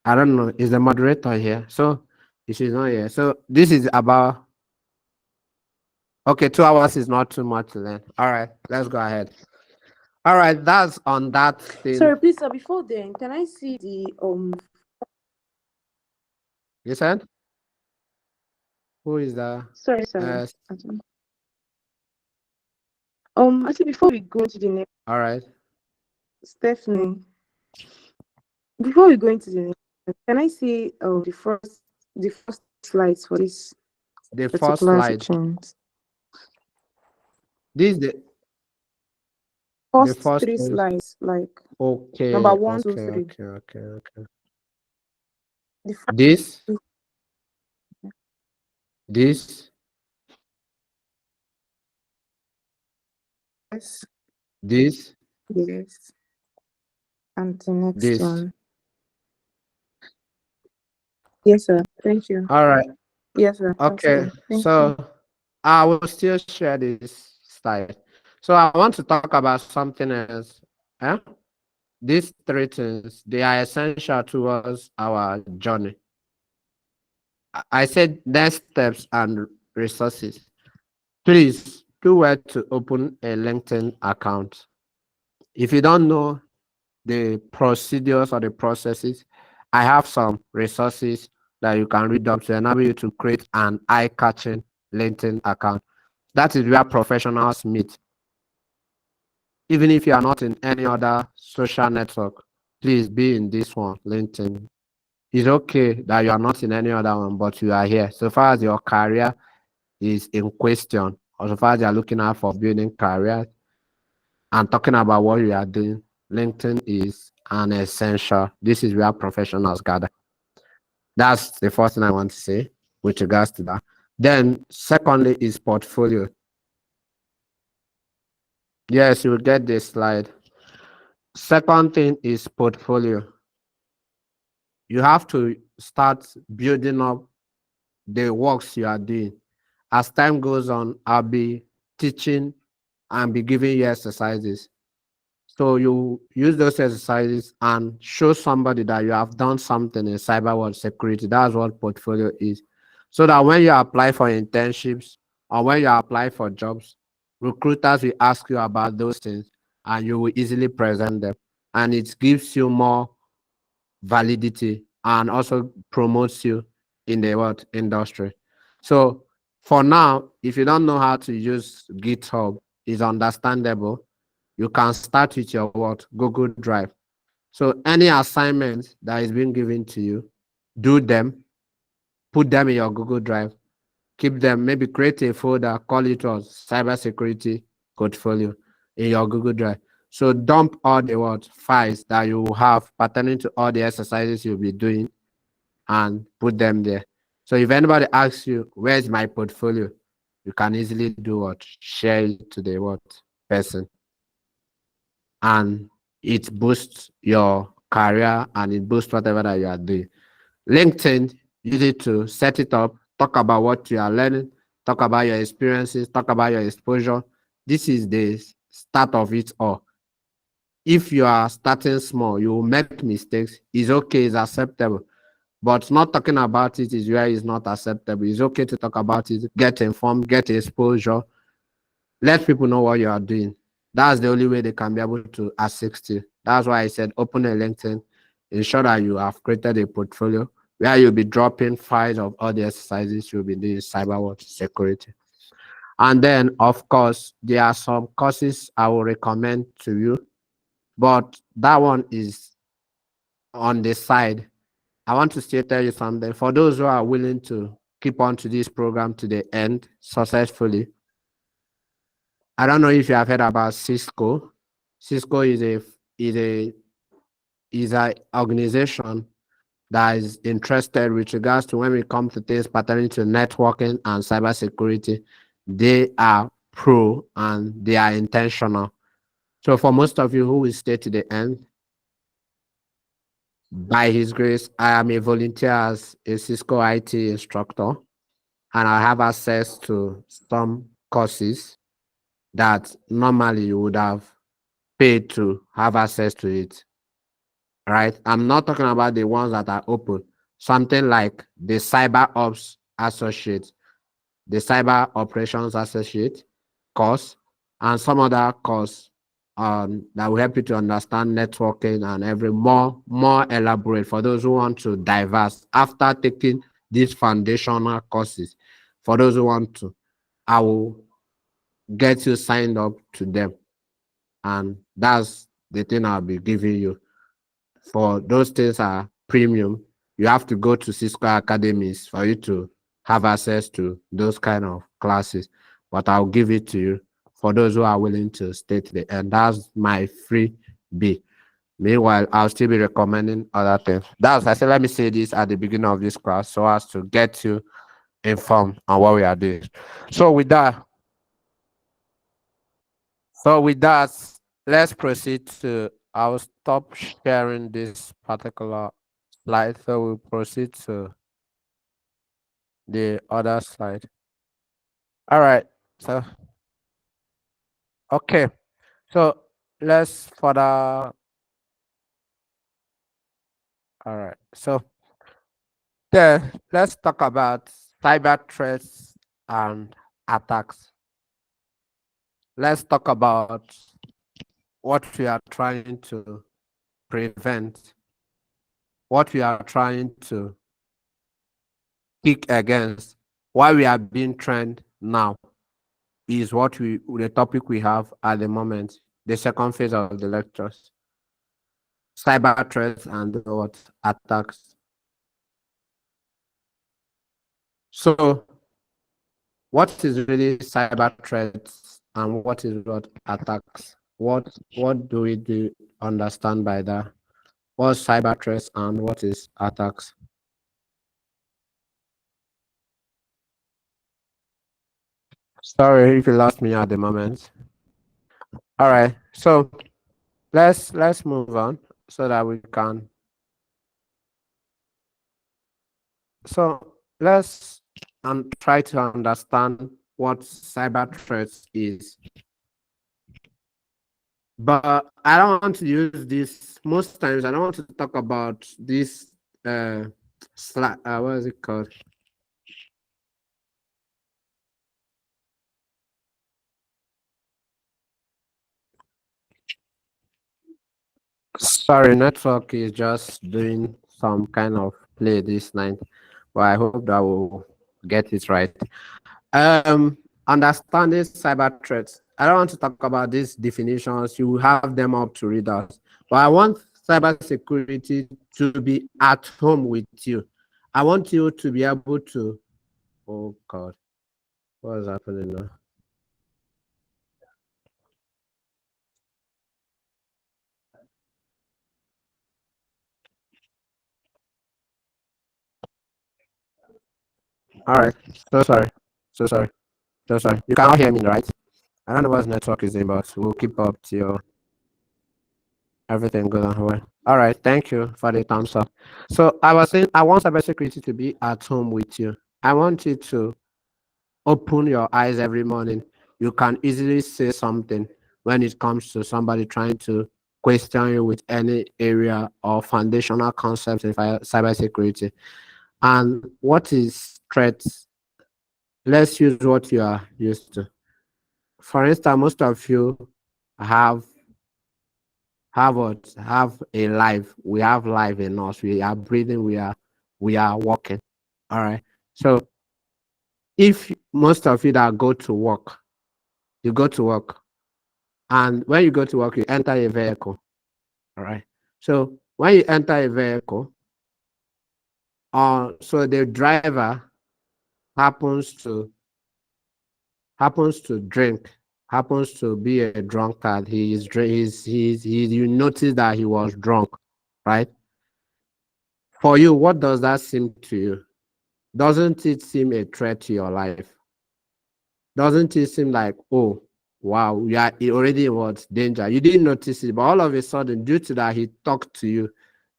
I don't know. Is the moderator here? So if she's not here. So this is about okay, 2 hours is not too much to learn. All right, let's go ahead. All right, that's on that thing. Sorry, please, sir. Before then, can I see the You said? Who is that? Sorry, sir. Uh, Actually, before we go into the next, all right. Stephanie. Before we go into the next, can I see the first slides for this The first particular slide. section? This is the First first three one. slides, like Okay. number 1, 2, Okay. 3. Okay. The first, This. This. yes, This. yes, and the next This. one. Yes, sir. Thank you. All right. Yes, sir. That's Okay. fine. Thank you. So I will still share this slide. So I want to talk about something else. Eh? These three things, they are essential towards our journey. I said next steps and resources. Please do well to open a LinkedIn account. If you don't know the procedures or the processes, I have some resources that you can read up to enable you to create an eye-catching LinkedIn account. That is where professionals meet. Even if you are not in any other social network, please be in this one, LinkedIn. It's okay that you are not in any other one, but you are here. So far as your career is in question, or so far as you are looking out for building career and talking about what you are doing, LinkedIn is an essential. This is where professionals gather. That's the first thing I want to say with regards to that. Then, secondly, is portfolio. Yes, you will get this slide. Second thing is portfolio. You have to start building up the works you are doing. As time goes on, I'll be teaching and be giving you exercises. So you use those exercises and show somebody that you have done something in cyber world security. That's what portfolio is. So that when you apply for internships or when you apply for jobs, recruiters will ask you about those things and you will easily present them. And it gives you more validity and also promotes you in the what industry. So for now, if you don't know how to use GitHub, it's understandable. You can start with your what Google Drive. So any assignment that is being given to you, do them, put them in your Google Drive, keep them, maybe create a folder, call it what cybersecurity portfolio in your Google Drive. So dump all the what files that you have pertaining to all the exercises you'll be doing and put them there. So if anybody asks you, where's my portfolio? You can easily do what? Share it to the what person. And it boosts your career and it boosts whatever that you are doing. LinkedIn, use it to set it up, talk about what you are learning, talk about your experiences, talk about your exposure. This is the start of it all. If you are starting small, you will make mistakes. It's okay, it's acceptable. But not talking about it is where it's not acceptable. It's okay to talk about it, get informed, get exposure, let people know what you are doing. That's the only way they can be able to assist you. That's why I said open a LinkedIn, ensure that you have created a portfolio where you'll be dropping files of all the exercises you'll be doing cyber world security. And then, of course, there are some courses I will recommend to you, but that one is on the side. I want to still tell you something. For those who are willing to keep on to this program to the end successfully, I don't know if you have heard about Cisco. Cisco is a organization that is interested with regards to when we come to things pertaining to networking and cybersecurity. They are pro and they are intentional. So for most of you who will stay to the end, by His grace, I am a volunteer as a Cisco IT instructor. and I have access to some courses that normally you would have paid to have access to it. Right? I'm not talking about the ones that are open. Something like the cyber ops associate, the cyber operations associate course, and some other course that will help you to understand networking and every more elaborate for those who want to diverse after taking these foundational courses. For those who want to, I will get you signed up to them, and that's the thing I'll be giving you. For those things are premium, you have to go to Cisco academies for you to have access to those kind of classes. But I'll give it to you for those who are willing to stay to the end. That's my free B. Meanwhile, I'll still be recommending other things. That's I said let me say this at the beginning of this class so as to get you informed on what we are doing. So with that, so with that, let's proceed to I'll stop sharing this particular slide. So we'll proceed to the other slide. All right. So okay. So let's further. All right. So then let's talk about cyber threats and attacks. Let's talk about what we are trying to prevent, what we are trying to kick against, why we are being trained now is what we the topic we have at the moment, the second phase of the lectures. Cyber threats and what attacks. So what is really cyber threats and what is what attacks? What do we do understand by that? What's cyber threats and what is attacks? Sorry if you lost me at the moment. All right, so let's move on so that we can. So let's try to understand what cyber threats is. But I don't want to use this most times. I don't want to talk about this what is it called? Sorry, network is just doing some kind of play this night, but I hope that we'll get it right. Understanding cyber threats. I don't want to talk about these definitions. You will have them up to read us. But I want cyber security to be at home with you. I want you to be able to. Oh God, what is happening now? All right. So sorry. So sorry. So sorry. You cannot hear me, right? I don't know what network is in, but we'll keep up till everything goes on well. All right. Thank you for the thumbs up. So I was saying I want cybersecurity to be at home with you. I want you to open your eyes every morning. You can easily say something when it comes to somebody trying to question you with any area or foundational concepts in cybersecurity. And what is threats? Let's use what you are used to. For instance, most of you have have a life. We have life in us. We are breathing. We are walking. All right. So if most of you that go to work, you go to work, and when you go to work, you enter a vehicle. All right. So when you enter a vehicle, so the driver happens to drink, happens to be a drunkard. You notice that he was drunk, right? For you, what does that seem to you? Doesn't it seem a threat to your life? Doesn't it seem like, oh, wow, you are already in what danger? You didn't notice it, but all of a sudden, due to that, he talked to you,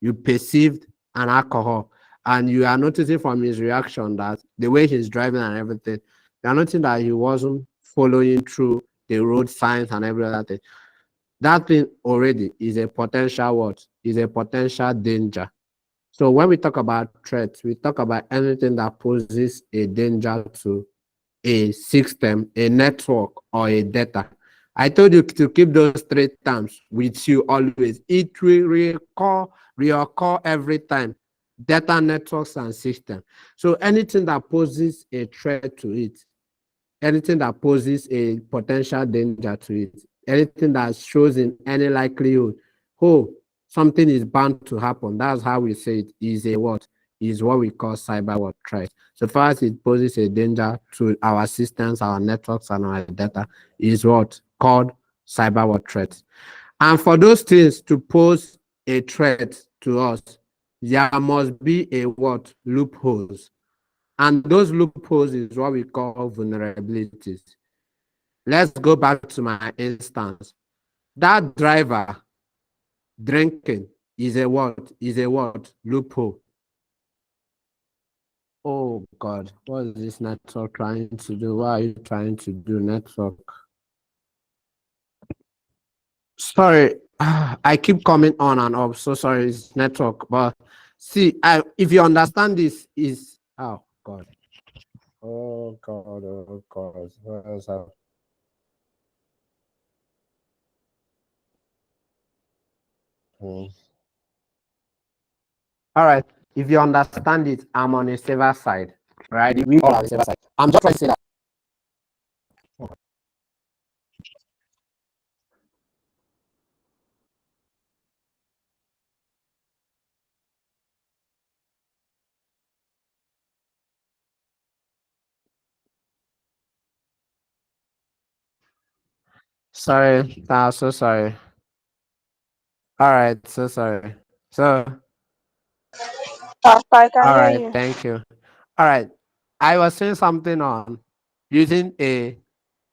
you perceived an alcohol, and you are noticing from his reaction that the way he's driving and everything, you are noticing that he wasn't following through the road signs and every other thing. That thing already is a potential what? Is a potential danger. So when we talk about threats, we talk about anything that poses a danger to a system, a network, or a data. I told you to keep those three terms with you always. It will reoccur every time. Data networks and system. So anything that poses a threat to it, anything that poses a potential danger to it, anything that shows in any likelihood, oh, something is bound to happen. That's how we say it is a what? Is what we call cyber what threat. So far as it poses a danger to our systems, our networks, and our data, is what called cyber what threat. And for those things to pose a threat to us, there must be a what loopholes. And those loopholes is what we call vulnerabilities. Let's go back to my instance. That driver drinking is a what? Is a what? Loophole. Oh God, what is this network trying to do? What are you trying to do, network? Sorry, I keep coming on and off. So sorry, it's network. But see, if you understand this, is oh God. Oh God, oh God. What else happened? All right. If you understand it, I'm on a saver side, right? We all are on the saver side. I'm just trying to say that. Sorry. So sorry. All right. So sorry. So, Pastor, I can all hear right. you. Thank you. All right. I was saying something on using a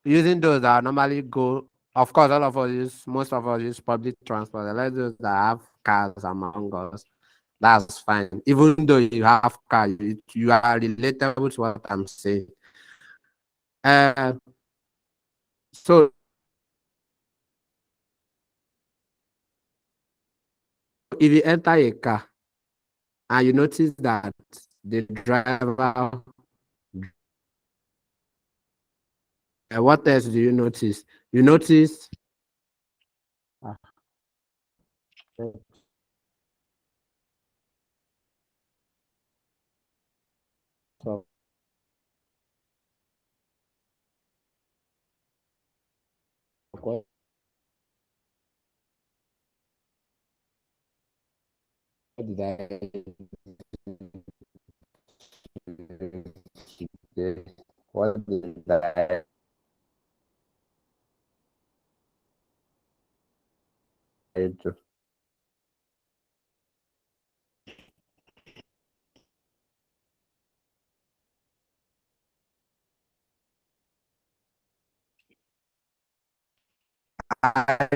using those that normally go. Of course, all of us use, most of us use public transport. Let those that have cars among us. That's fine. Even though you have car, you are relatable to what I'm saying. Uh, so if you enter a car and you notice that the driver, what else do you notice? You notice ah, so what did what did I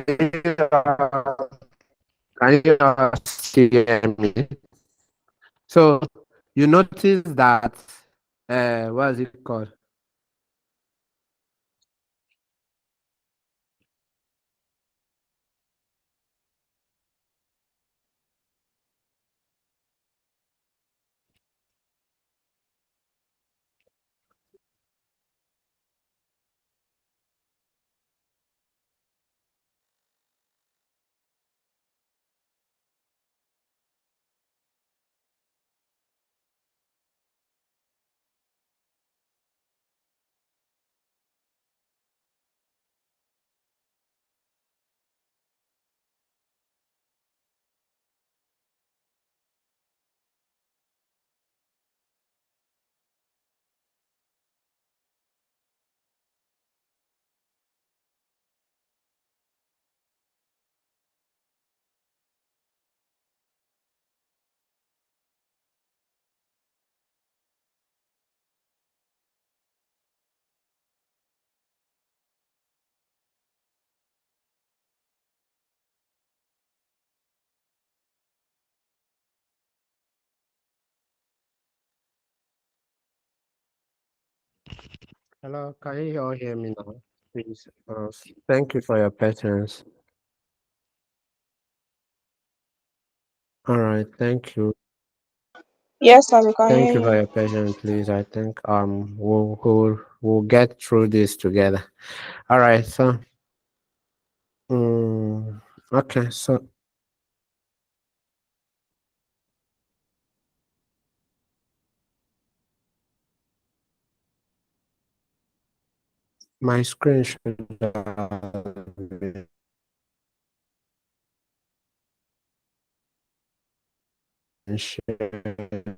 do? Can you still hear me? So you notice that what is it called? Hello, can you all hear me now? Please. Thank you for your patience. All right, thank you. Yes, ma'am, we can hear Thank you for you. your patience, please. I think we'll get through this together. All right, so mm, okay, so my screen should have been shared.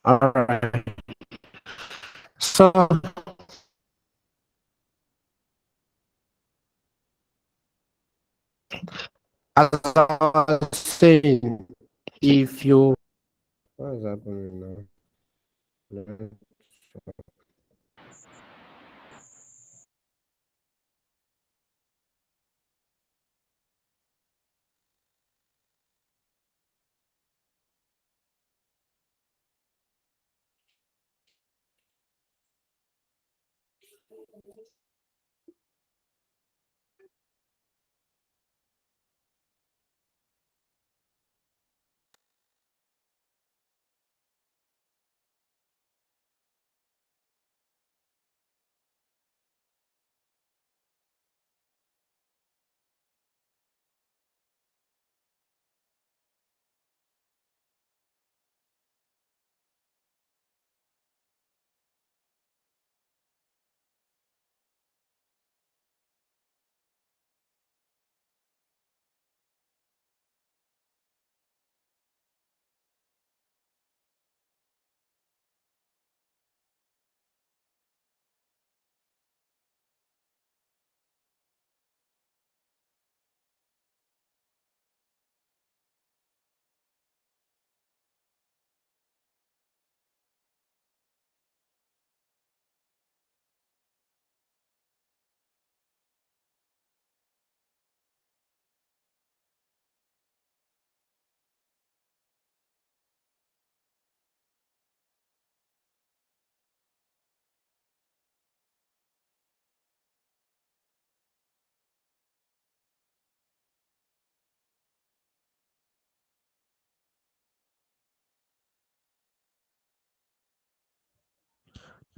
All right, so as I was saying, if you what is happening now?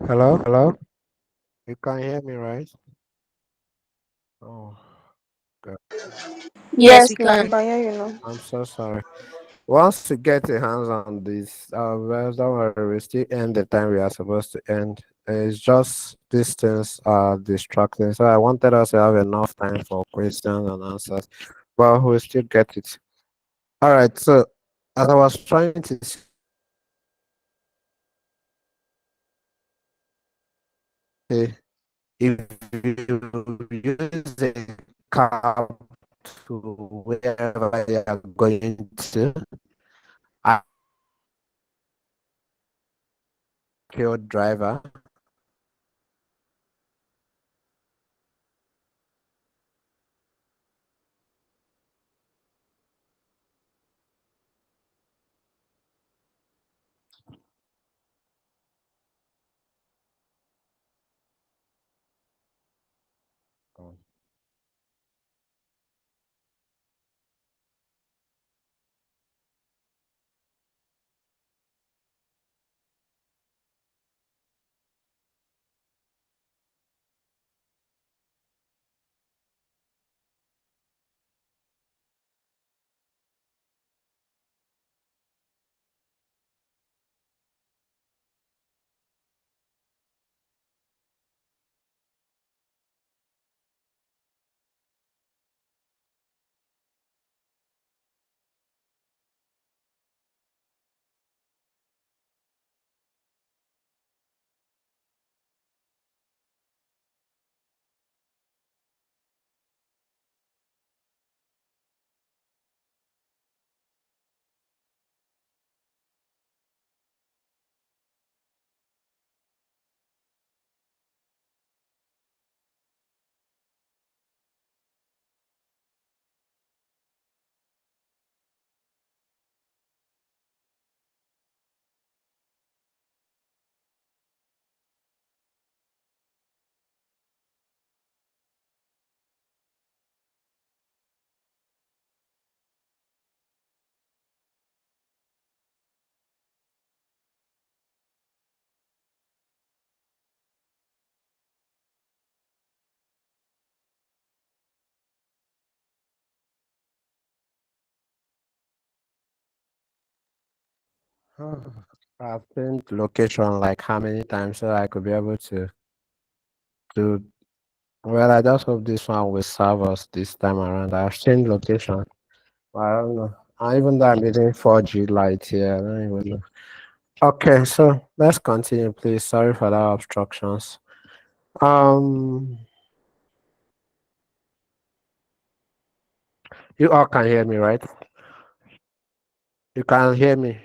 Hello, hello. You can hear me, right? Oh, God. Yes, ma'am, we can hear you now. I'm so sorry. Once you get your hands on this, well, don't worry, we still end the time we are supposed to end. It's just these things are distracting. So I wanted us to have enough time for questions and answers, but we'll still get it. All right. So as I was trying to say, if you use a car to wherever you are going to, a skilled driver. I've changed location like how many times so I could be able to well, I just hope this one will serve us this time around. I've changed location. I don't know. Even though I'm using 4G light here, I don't even know. Okay, so let's continue, please. Sorry for that obstructions. Um, you all can hear me, right? You can hear me.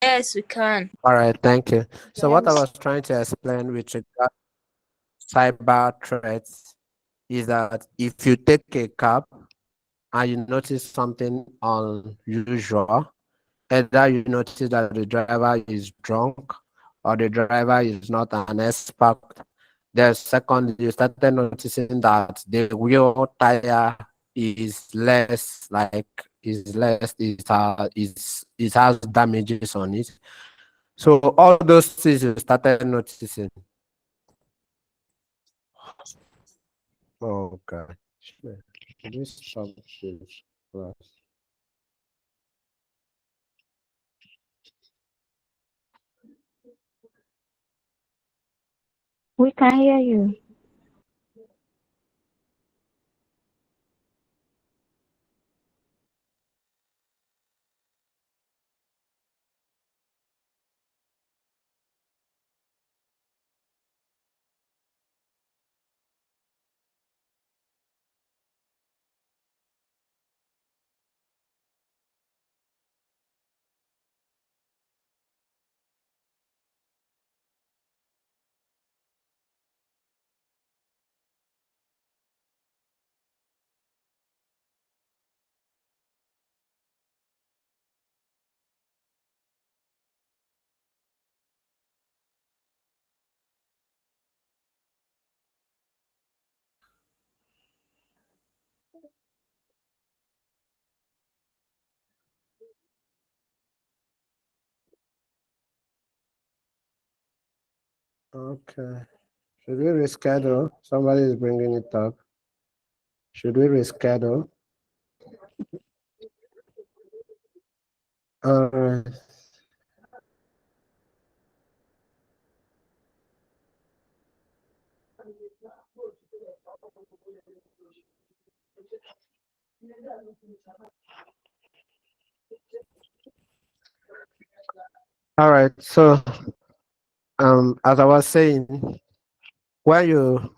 Yes, we can. All right, thank you. So what I Yes. was trying to explain with regard to cyber threats is that if you take a cab and you notice something unusual, either you notice that the driver is drunk or the driver is not an expert. The second, you started noticing that the wheel tire is less, like is less, it has damages on it. So all those things you started noticing. Oh God. Sure. This stop this class. We can hear you. Okay. Should we reschedule? Somebody is bringing it up. Should we reschedule? Alright. All right. So, as I was saying, when you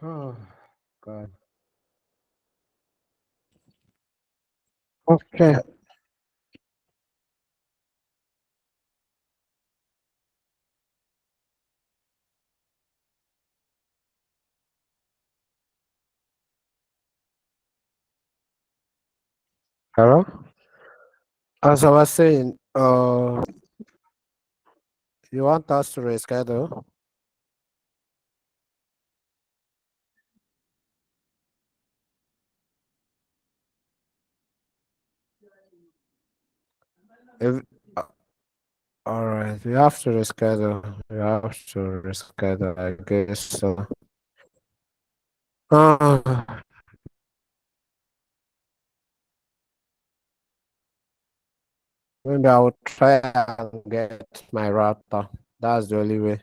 oh God. Okay. Hello. As I was saying, You want us to reschedule? If all right, we have to reschedule. We have to reschedule, I guess so. Uh, maybe I will try and get my router. That's the only way.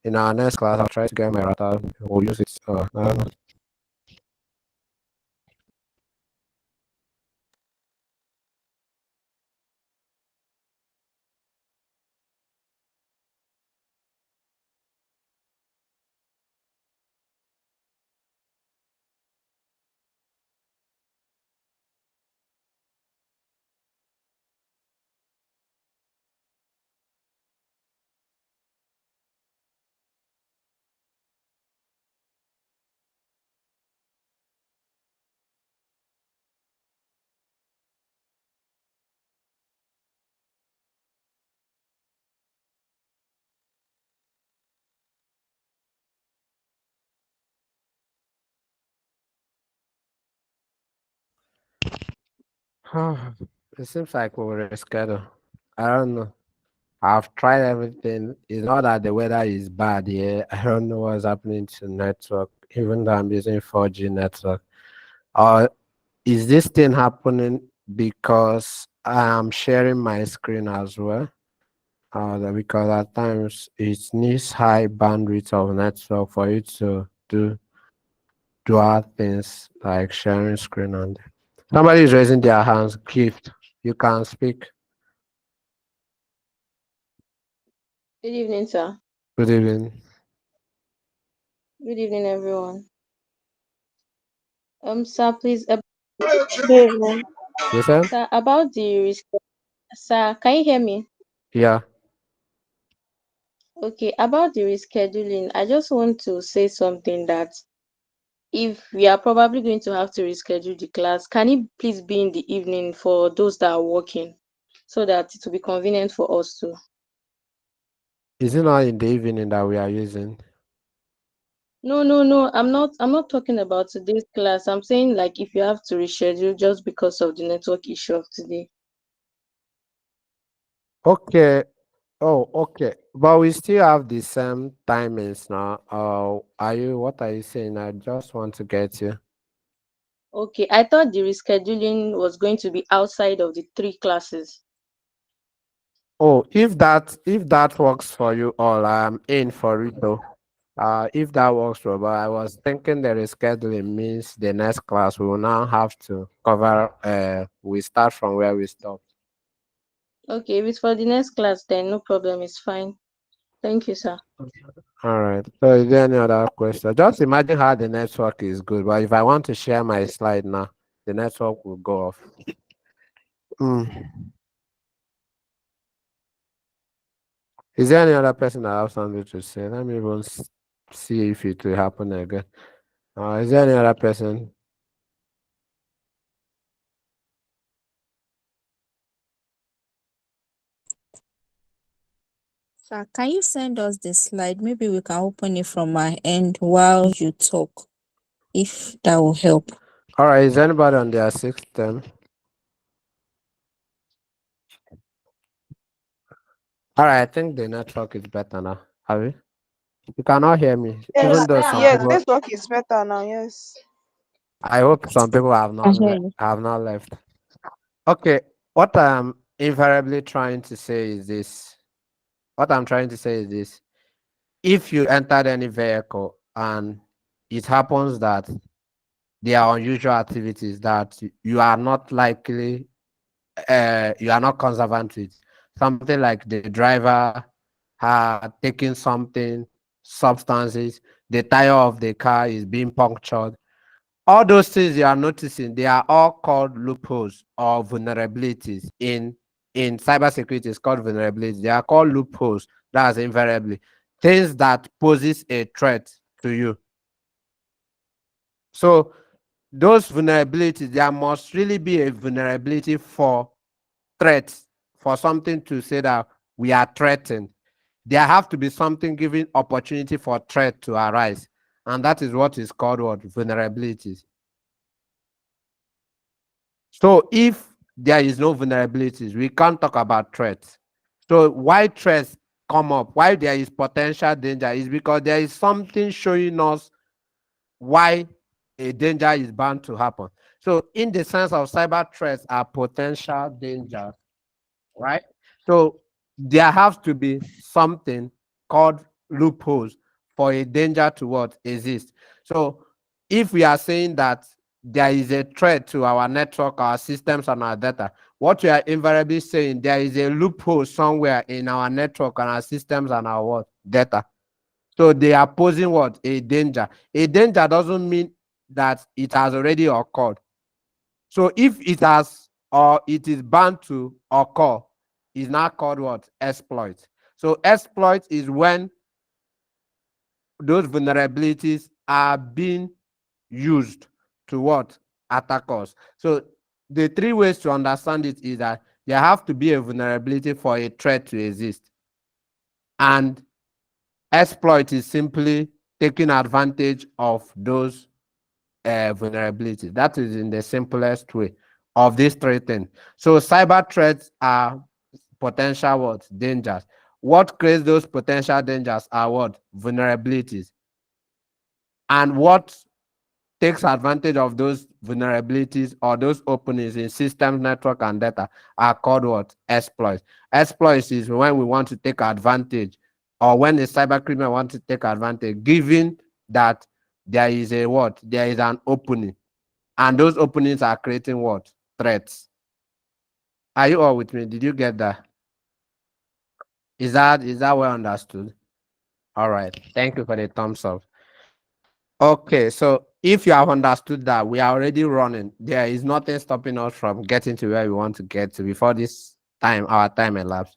In our next class, I'll try to get my router. We'll use it. I don't know. It seems like we'll reschedule. I don't know. I've tried everything. It's not that the weather is bad here. I don't know what's happening to network, even though I'm using 4G network. Or is this thing happening because I am sharing my screen as well? Because at times it needs high bandwidth of network for you to do dual things like sharing screen and somebody is raising their hands. Gift, you can speak. Good evening, sir. Good evening. Good evening, everyone. Sir, please, Good evening. You said? sir, about the risk. Sir, can you hear me? Yeah. Okay, about the rescheduling, I just want to say something that if we are probably going to have to reschedule the class, can it please be in the evening for those that are working, so that it will be convenient for us too? Is it not in the evening that we are using? No, no, no. I'm not talking about today's class. I'm saying like if you have to reschedule just because of the network issue of today. Okay. Oh, okay. But we still have the same timings now. What are you saying? I just want to get you. Okay, I thought the rescheduling was going to be outside of the three classes. Oh, if that works for you all, I'm in for it though. If that works for, but I was thinking the rescheduling means the next class we will now have to cover. We start from where we stop. Okay, if it's for the next class, then no problem, it's fine. Thank you, sir. All right. So, is there any other question? Just imagine how the network is good, but if I want to share my slide now, the network will go off. Mm. Is there any other person that have something to say? Let me even see if it will happen again. Is there any other person? Sir, can you send us the slide? Maybe we can open it from my end while you talk, if that will help. All right. Is anybody on their system? All right. I think the network is better now. Have you? You cannot hear me, Yes, even though some yes, people. network is better now. Yes. I hope some people have I not hear you. have not left. Okay. What I'm invariably trying to say is this. What I'm trying to say is this. If you entered any vehicle and it happens that there are unusual activities that you are not likely, you are not conservant with, something like the driver had taken something, substances, the tire of the car is being punctured. All those things you are noticing, they are all called loopholes or vulnerabilities. In cybersecurity, it's called vulnerabilities. They are called loopholes. That's invariably things that poses a threat to you. So those vulnerabilities, there must really be a vulnerability for threats, for something to say that we are threatened. there have to be something giving opportunity for threat to arise. And that is what is called what? Vulnerabilities. So if there is no vulnerabilities, we can't talk about threats. So why threats come up, why there is potential danger, is because there is something showing us why a danger is bound to happen. So in the sense of cyber threats are potential dangers, right? So there has to be something called loopholes for a danger to what exist. So if we are saying that there is a threat to our network, our systems, and our data, what we are invariably saying, there is a loophole somewhere in our network and our systems and our what? Data. So they are posing what? A danger. A danger doesn't mean that it has already occurred. So if it has or it is bound to occur, is now called what? Exploit. So exploit is when those vulnerabilities are being used to what? Attack us. So the three ways to understand it is that there have to be a vulnerability for a threat to exist. And exploit is simply taking advantage of those vulnerabilities. That is in the simplest way of these three things. So cyber threats are potential what? Dangers. What creates those potential dangers are what? Vulnerabilities. And what takes advantage of those vulnerabilities or those openings in systems, network, and data are called what? Exploits. Exploits is when we want to take advantage, or when a cyber criminal wants to take advantage, given that there is a what? There is an opening. And those openings are creating what? Threats. Are you all with me? Did you get that? Is that well understood? All right. Thank you for the thumbs up. Okay, so if you have understood that we are already running, there is nothing stopping us from getting to where we want to get to before this time, our time elapsed.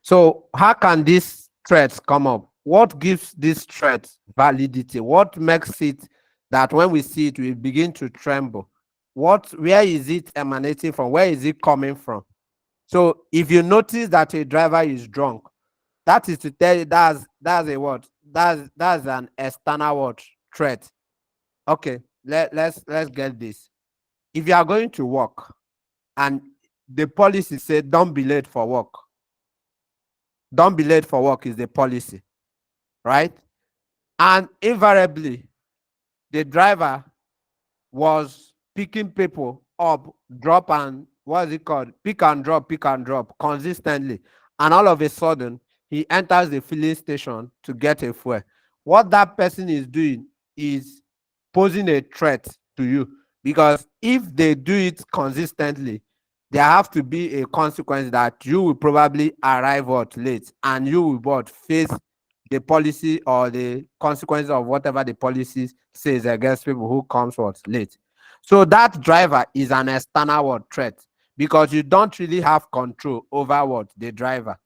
So how can these threats come up? What gives this threat validity? What makes it that when we see it, we begin to tremble? Where is it emanating from? Where is it coming from? So if you notice that a driver is drunk, that is to tell you that's a what? That's an external what? Threat. Okay, let's get this. If you are going to work and the policy said don't be late for work, don't be late for work is the policy, right? And invariably, the driver was picking people up, drop and what is it called? Pick and drop consistently. And all of a sudden, he enters the filling station to get a fuel. What that person is doing is posing a threat to you, because if they do it consistently, there have to be a consequence that you will probably arrive at late and you will what? Face the policy or the consequences of whatever the policy says against people who comes what? Late. So that driver is an external what? Threat, because you don't really have control over what? The driver.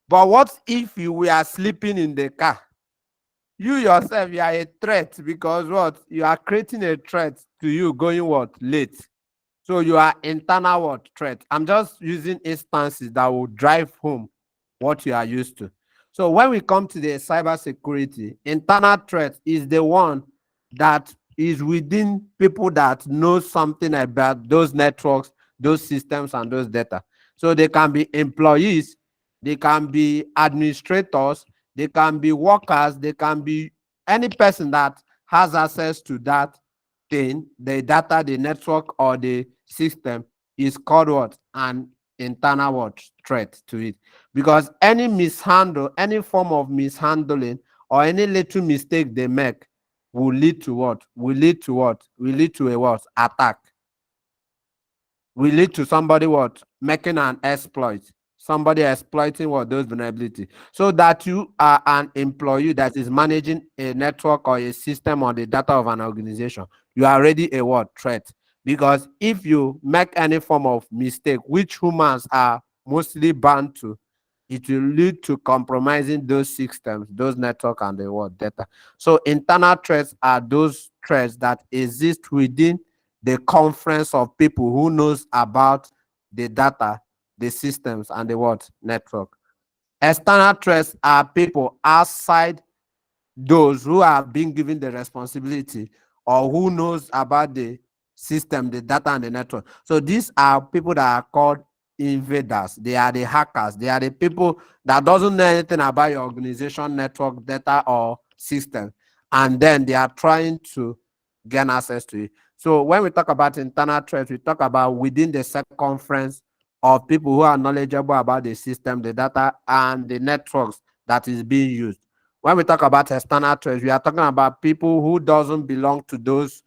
But what if you were sleeping in the car? You yourself, you are a threat, because what? You are creating a threat to you going what? Late. So you are internal what? Threat. I'm just using instances that will drive home what you are used to. So when we come to the cybersecurity, internal threat is the one that is within people that know something about those networks, those systems, and those data. So they can be employees, they can be administrators, they can be workers, they can be any person that has access to that thing, the data, the network, or the system is called what? An internal what? Threat to it. Because any mishandle, any form of mishandling, or any little mistake they make will lead to what? Will lead to what? Will lead to a what? Attack. Will lead to somebody what? Making an exploit. Somebody exploiting what? Those vulnerabilities. So that you are an employee that is managing a network or a system or the data of an organization, you are already a what? Threat. Because if you make any form of mistake, which humans are mostly bound to, it will lead to compromising those systems, those network, and the what? Data. So internal threats are those threats that exist within the conference of people who knows about the data, the systems, and the what? Network. External threats are people outside those who are being given the responsibility or who knows about the system, the data and the network. So these are people that are called invaders. They are the hackers. They are the people that doesn't know anything about your organization, network, data or system. And then they are trying to gain access to it. So when we talk about internal threats, we talk about within the circumference of people who are knowledgeable about the system, the data, and the networks that is being used. When we talk about external threats, we are talking about people who doesn't belong to those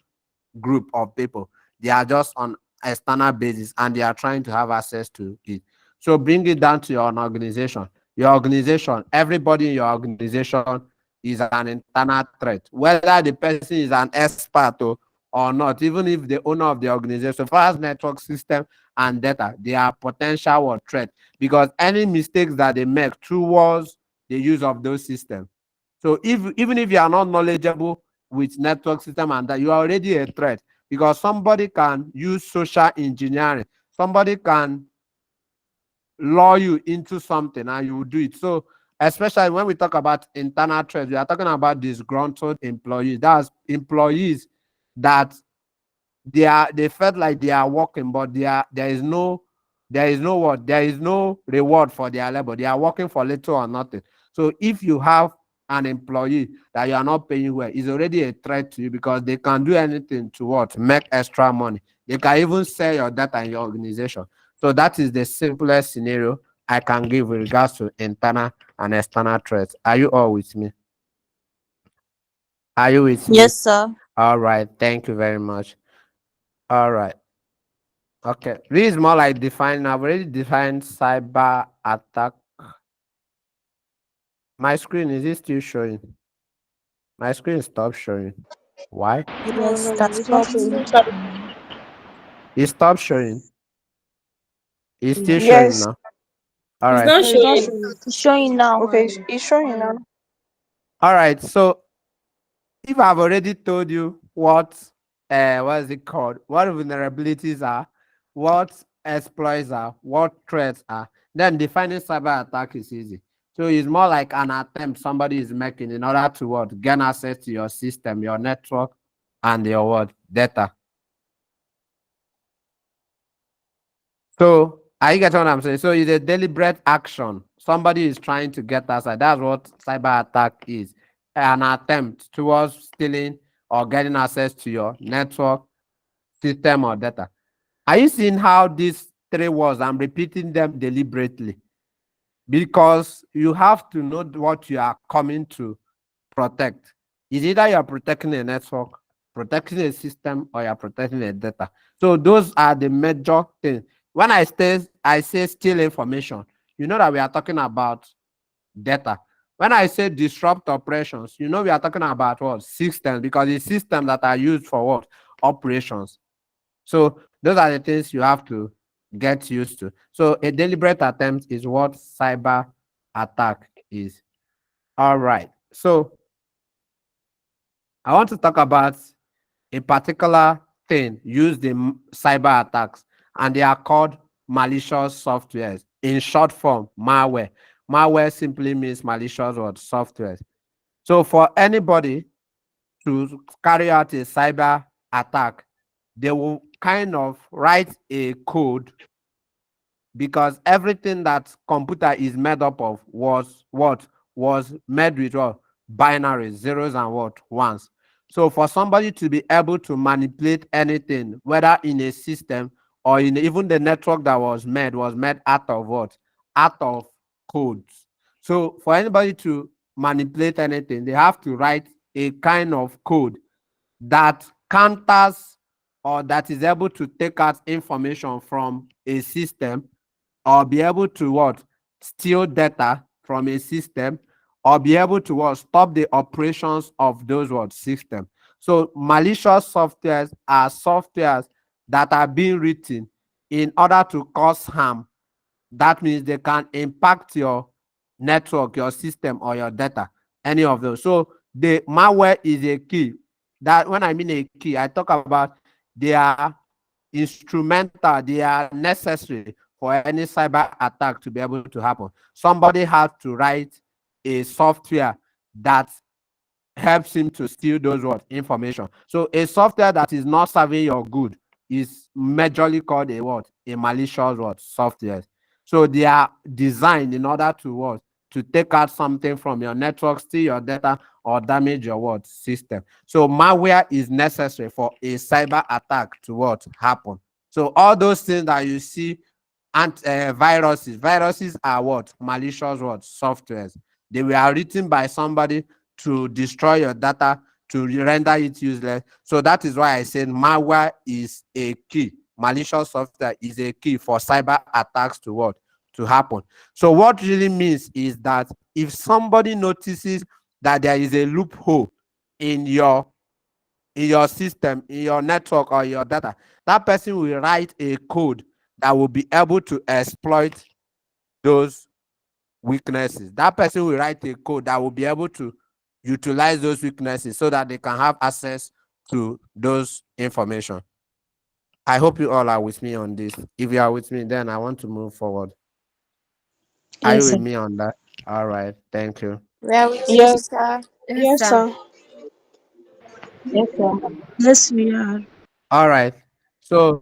group of people. They are just on external basis and they are trying to have access to it. So bring it down to your organization. Your organization, everybody in your organization is an internal threat. Whether the person is an expert or not, even if the owner of the organization, so far as network system and data, they are potential or threat because any mistakes that they make towards the use of those systems. So if even if you are not knowledgeable with network system and that, you are already a threat because somebody can use social engineering. Somebody can lure you into something and you will do it. So especially when we talk about internal threats, we are talking about disgruntled employees. That's employees that they felt like they are working, but there is no reward for their labor. They are working for little or nothing. So if you have an employee that you are not paying well, is already a threat to you because they can do anything to what make extra money. They can even sell your data in your organization. So that is the simplest scenario I can give with regards to internal and external threats. Are you all with me? Are you with me? Yes, sir. All right, thank you very much. All right. Okay, this is more like defining. I've already defined cyber attack. My screen is it still showing? My screen stopped showing. Why? No, Yes, no, that's it's not fine. showing. It stopped showing. It's still showing Yes. now. All It's right. not No, it's not showing. showing. It's showing now. Okay, it's showing now. All right. So if I've already told you what is it called? What vulnerabilities are, what exploits are, what threats are, then defining cyber attack is easy. So it's more like an attempt somebody is making in order to what gain access to your system, your network, and your what data. So are you getting what I'm saying? So it's a deliberate action. Somebody is trying to get outside. That's what cyber attack is. An attempt towards stealing or getting access to your network, system, or data. Are you seeing how these three words, I'm repeating them deliberately? Because you have to know what you are coming to protect. Is either you're protecting a network, protecting a system, or you're protecting a data. So those are the major things. When I say steal information, you know that we are talking about data. When I say disrupt operations, you know we are talking about what? Systems, because it's systems that are used for what? Operations. So those are the things you have to get used to. So a deliberate attempt is what cyber attack is. All right. So I want to talk about a particular thing used in cyber attacks, and they are called malicious softwares. In short form, malware. Malware simply means malicious or software. So for anybody to carry out a cyber attack, they will kind of write a code because everything that computer is made up of was what was made with what binaries, zeros and what ones. So for somebody to be able to manipulate anything, whether in a system or in even the network that was made out of what? Out of codes. So for anybody to manipulate anything, they have to write a kind of code that counters or that is able to take out information from a system or be able to what steal data from a system or be able to what stop the operations of those what system. So malicious softwares are softwares that are being written in order to cause harm. That means they can impact your network, your system, or your data, any of those. So the malware is a key. That when I mean a key, I talk about they are instrumental, they are necessary for any cyber attack to be able to happen, somebody has to write a software that helps him to steal those what information. So a software that is not serving your good is majorly called a what? A malicious what? Software. So they are designed in order to what? To take out something from your network, steal your data, or damage your what? System. So malware is necessary for a cyber attack to what? Happen. So all those things that you see, and viruses are what? Malicious what? Softwares. They were written by somebody to destroy your data, to render it useless. So that is why I said malware is a key. Malicious software is a key for cyber attacks to what? To happen. So what really means is that if somebody notices that there is a loophole in your system, in your network or your data, that person will write a code that will be able to exploit those weaknesses. That person will write a code that will be able to utilize those weaknesses so that they can have access to those information. I hope you all are with me on this. If you are with me, then I want to move forward. Are you Yes, with sir. me on that? All right. Thank you. We are with you, Yes, sir. Yes, yes, sir. sir. Yes, sir. Yes, we are. All right. So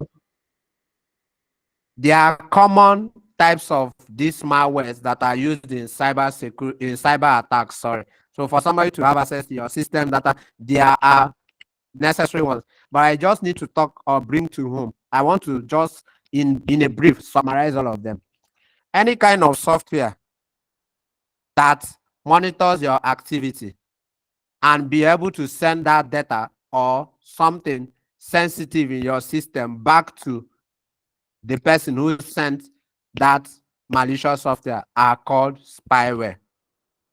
there are common types of these malwares that are used in cyber attacks. Sorry. So for somebody to have access to your system data, there are necessary ones. But I just need to talk or bring to home. I want to just in a brief summarize all of them. Any kind of software that monitors your activity and be able to send that data or something sensitive in your system back to the person who sent that malicious software are called spyware.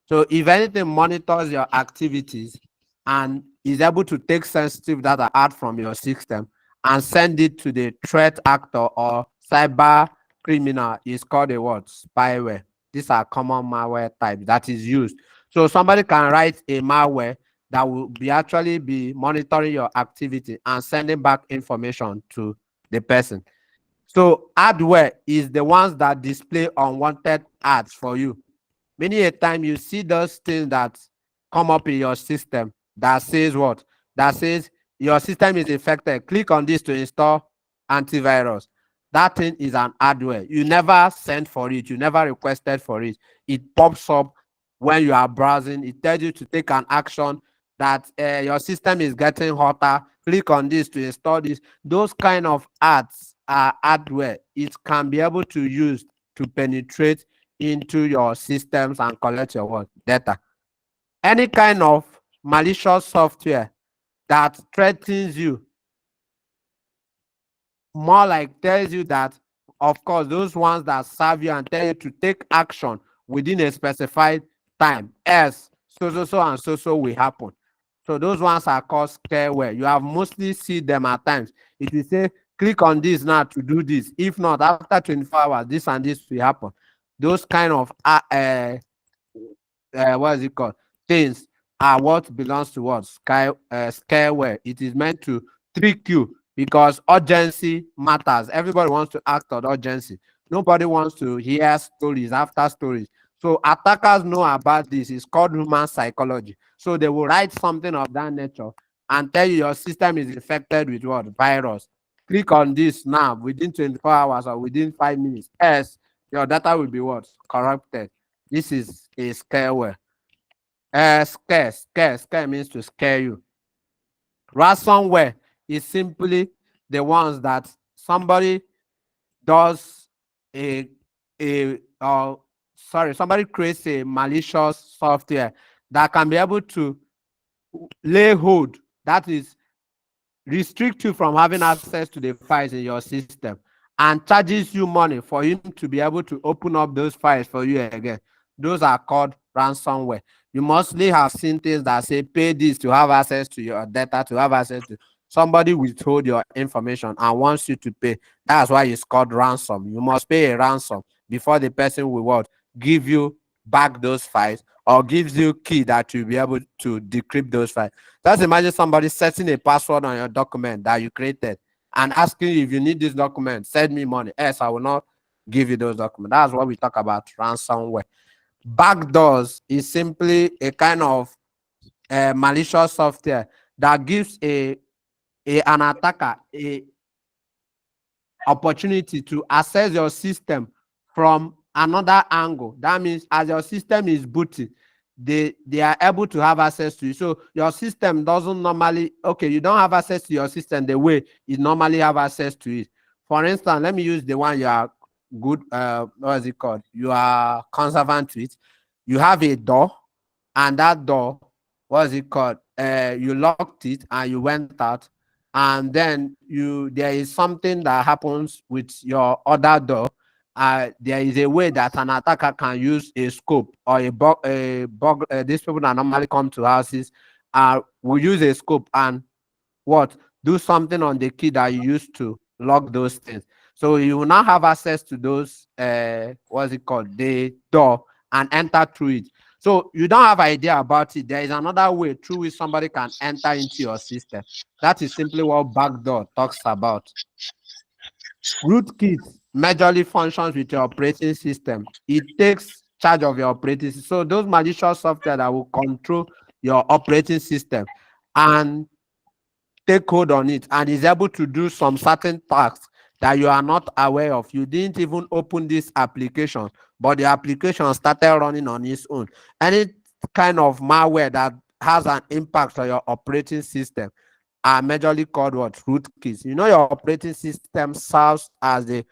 So if anything monitors your activities and is able to take sensitive data out from your system and send it to the threat actor or cyber criminal, is called a what? Spyware. These are common malware types that is used. So somebody can write a malware that will be actually be monitoring your activity and sending back information to the person. So hardware is the ones that display unwanted ads for you. Many a time you see those things that come up in your system that says what? That says your system is infected. Click on this to install antivirus. That thing is an hardware. You never sent for it. You never requested for it. It pops up when you are browsing. It tells you to take an action that your system is getting hotter. Click on this to install this. Those kind of ads are hardware. It can be able to use to penetrate into your systems and collect your what? Data. Any kind of malicious software that threatens you, more like tells you that, of course, those ones that serve you and tell you to take action within a specified time, else so and so will happen. So those ones are called scareware. You have mostly seen them at times. It will say, click on this now to do this. If not, after 24 hours, this and this will happen. Those kind of what is it called? Things are what belongs to what? Scareware. It is meant to trick you because urgency matters. Everybody wants to act on urgency. Nobody wants to hear stories after stories. So attackers know about this. It's called human psychology. So they will write something of that nature and tell you your system is infected with what? Virus. Click on this now within 24 hours or within 5 minutes. Else, your data will be what? Corrupted. This is a scareware. Scare means to scare you. Ransomware is simply the ones that somebody does a somebody creates a malicious software that can be able to lay hold, that is restrict you from having access to the files in your system and charges you money for him to be able to open up those files for you again. Those are called ransomware. You mostly have seen things that say pay this to have access to your data, to have access to somebody withhold your information and wants you to pay. That's why it's called ransom. You must pay a ransom before the person will what? Give you back those files or gives you key that you'll be able to decrypt those files. Just imagine somebody setting a password on your document that you created and asking you, if you need this document, send me money. Else, I will not give you those documents. That's what we talk about ransomware. Backdoors is simply a kind of malicious software that gives an attacker a opportunity to access your system from another angle. That means as your system is booting, they are able to have access to you. So your system doesn't normally, okay, you don't have access to your system the way you normally have access to it. For instance, let me use the one you are good, what is it called? You are conservant with. You have a door, and that door, what is it called? You locked it and you went out, and then there is something that happens with your other door. There is a way that an attacker can use a scope or a bug. These people that normally come to houses will use a scope and what do something on the key that you used to lock those things. So you will now have access to those what's it called, the door, and enter through it. So you don't have idea about it. There is another way through which somebody can enter into your system. That is simply what backdoor talks about. Rootkit majorly functions with your operating system. It takes charge of your operating system. So those malicious software that will control your operating system and take hold on it and is able to do some certain tasks that you are not aware of. You didn't even open this application, but the application started running on its own. Any kind of malware that has an impact on your operating system are majorly called what? Rootkits. You know, your operating system serves as the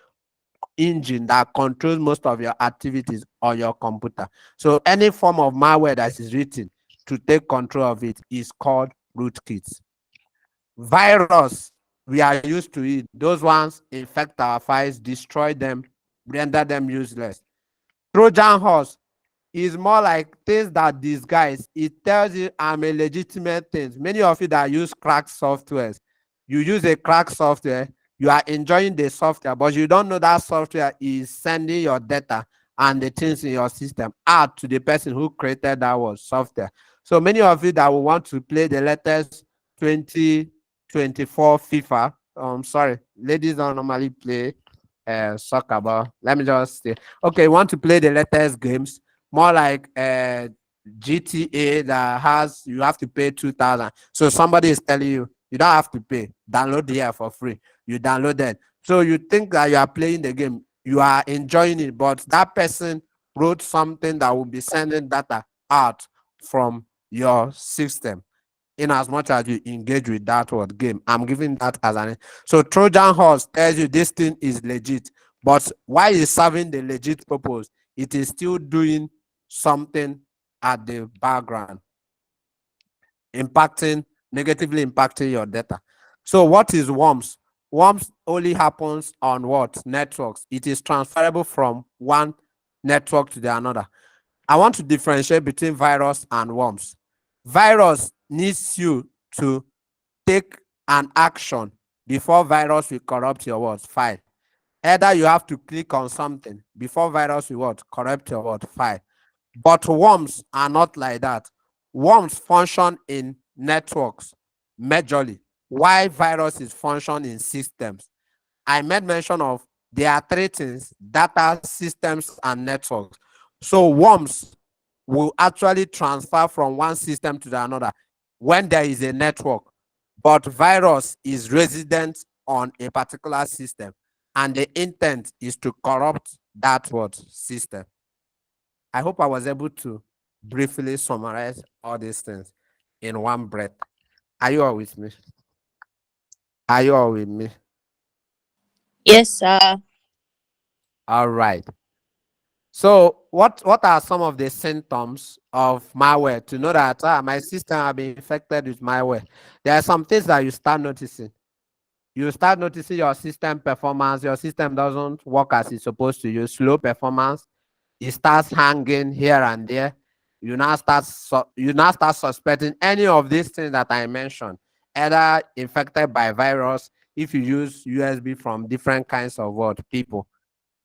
engine that controls most of your activities on your computer. So any form of malware that is written to take control of it is called rootkits. Virus, we are used to it. Those ones infect our files, destroy them, render them useless. Trojan horse is more like things that disguise. It tells you I'm a legitimate thing. Many of you that use cracked softwares, you use a cracked software, you are enjoying the software, but you don't know that software is sending your data and the things in your system out to the person who created that was software. So many of you that will want to play the latest 2024 FIFA, sorry, ladies don't normally play soccer, but let me just say, okay, you want to play the latest games, more like GTA that has you have to pay 2,000. So somebody is telling you you don't have to pay. Download the app for free. You download it. So you think that you are playing the game, you are enjoying it, but that person wrote something that will be sending data out from your system. In as much as you engage with that word game, I'm giving that as an so Trojan horse tells you this thing is legit, but why is serving the legit purpose? It is still doing something at the background, negatively impacting your data. So what is worms? Worms only happens on what? Networks. It is transferable from one network to the another. I want to differentiate between virus and worms. Virus needs you to take an action before virus will corrupt your what? File. Either you have to click on something before virus will what? Corrupt your what? File. But worms are not like that. Worms function in networks majorly, while viruses function in systems. I made mention of there are three things: data, systems, and networks. So worms will actually transfer from one system to the another when there is a network, but virus is resident on a particular system, and the intent is to corrupt that what system. I hope I was able to briefly summarize all these things in one breath. Are you all with me? Are you all with me? Yes, sir. All right. So what are some of the symptoms of malware to know that my system have been infected with malware? There are some things that you start noticing. You start noticing your system performance. Your system doesn't work as it's supposed to. You slow performance. It starts hanging here and there. You now start suspecting any of these things that I mentioned, either infected by virus if you use USB from different kinds of what people.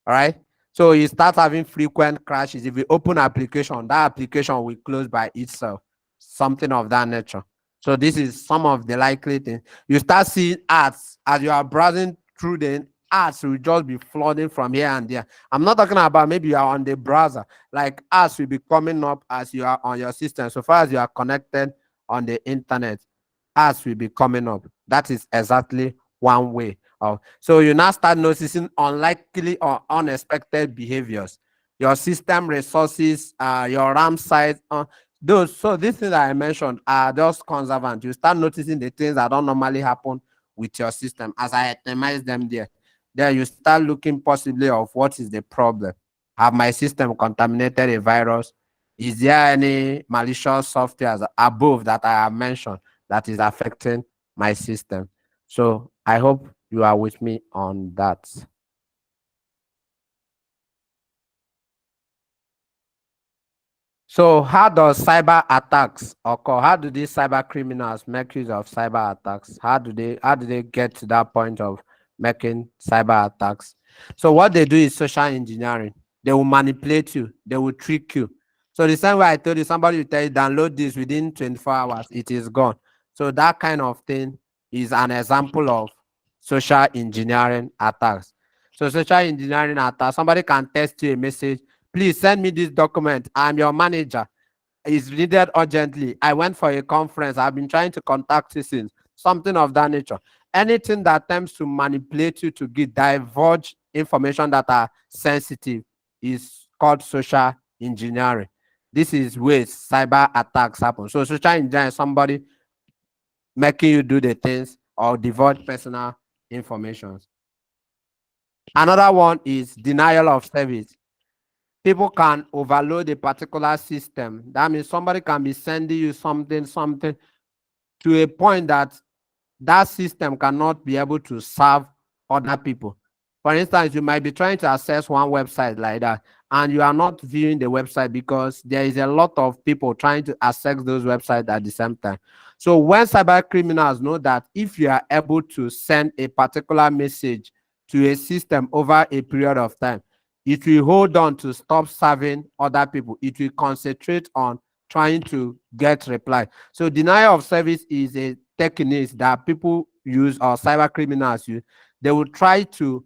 All right. So you start having frequent crashes. If you open application, that application will close by itself, something of that nature. So this is some of the likely things. You start seeing ads as you are browsing through the ads will just be flooding from here and there. I'm not talking about maybe you are on the browser, like ads will be coming up as you are on your system. So far as you are connected on the internet, ads will be coming up. That is exactly one way of. So you now start noticing unlikely or unexpected behaviors. Your system resources, your RAM size, those. So these things that I mentioned are just conservant. You start noticing the things that don't normally happen with your system. As I itemize them there, then you start looking possibly of what is the problem. Have my system contaminated a virus? Is there any malicious software above that I have mentioned that is affecting my system? So I hope you are with me on that. So how does cyber attacks occur? How do these cyber criminals make use of cyber attacks? How do they get to that point of making cyber attacks? So what they do is social engineering. They will manipulate you, they will trick you. So the same way I told you, somebody will tell you download this within 24 hours, it is gone. So that kind of thing is an example of social engineering attacks. So social engineering attacks, somebody can text you a message, please send me this document. I'm your manager. It's needed urgently. I went for a conference. I've been trying to contact you since. Something of that nature. Anything that attempts to manipulate you to divulge information that are sensitive is called social engineering. This is where cyber attacks happen. So social engineering is somebody making you do the things or divulge personal information. Another one is denial of service. People can overload a particular system. That means somebody can be sending you something to a point that that system cannot be able to serve other people. For instance, you might be trying to access one website like that, and you are not viewing the website because there is a lot of people trying to access those websites at the same time. So when cyber criminals know that if you are able to send a particular message to a system over a period of time, it will hold on to stop serving other people. It will concentrate on trying to get reply. So denial of service is a technique that people use or cyber criminals use. They will try to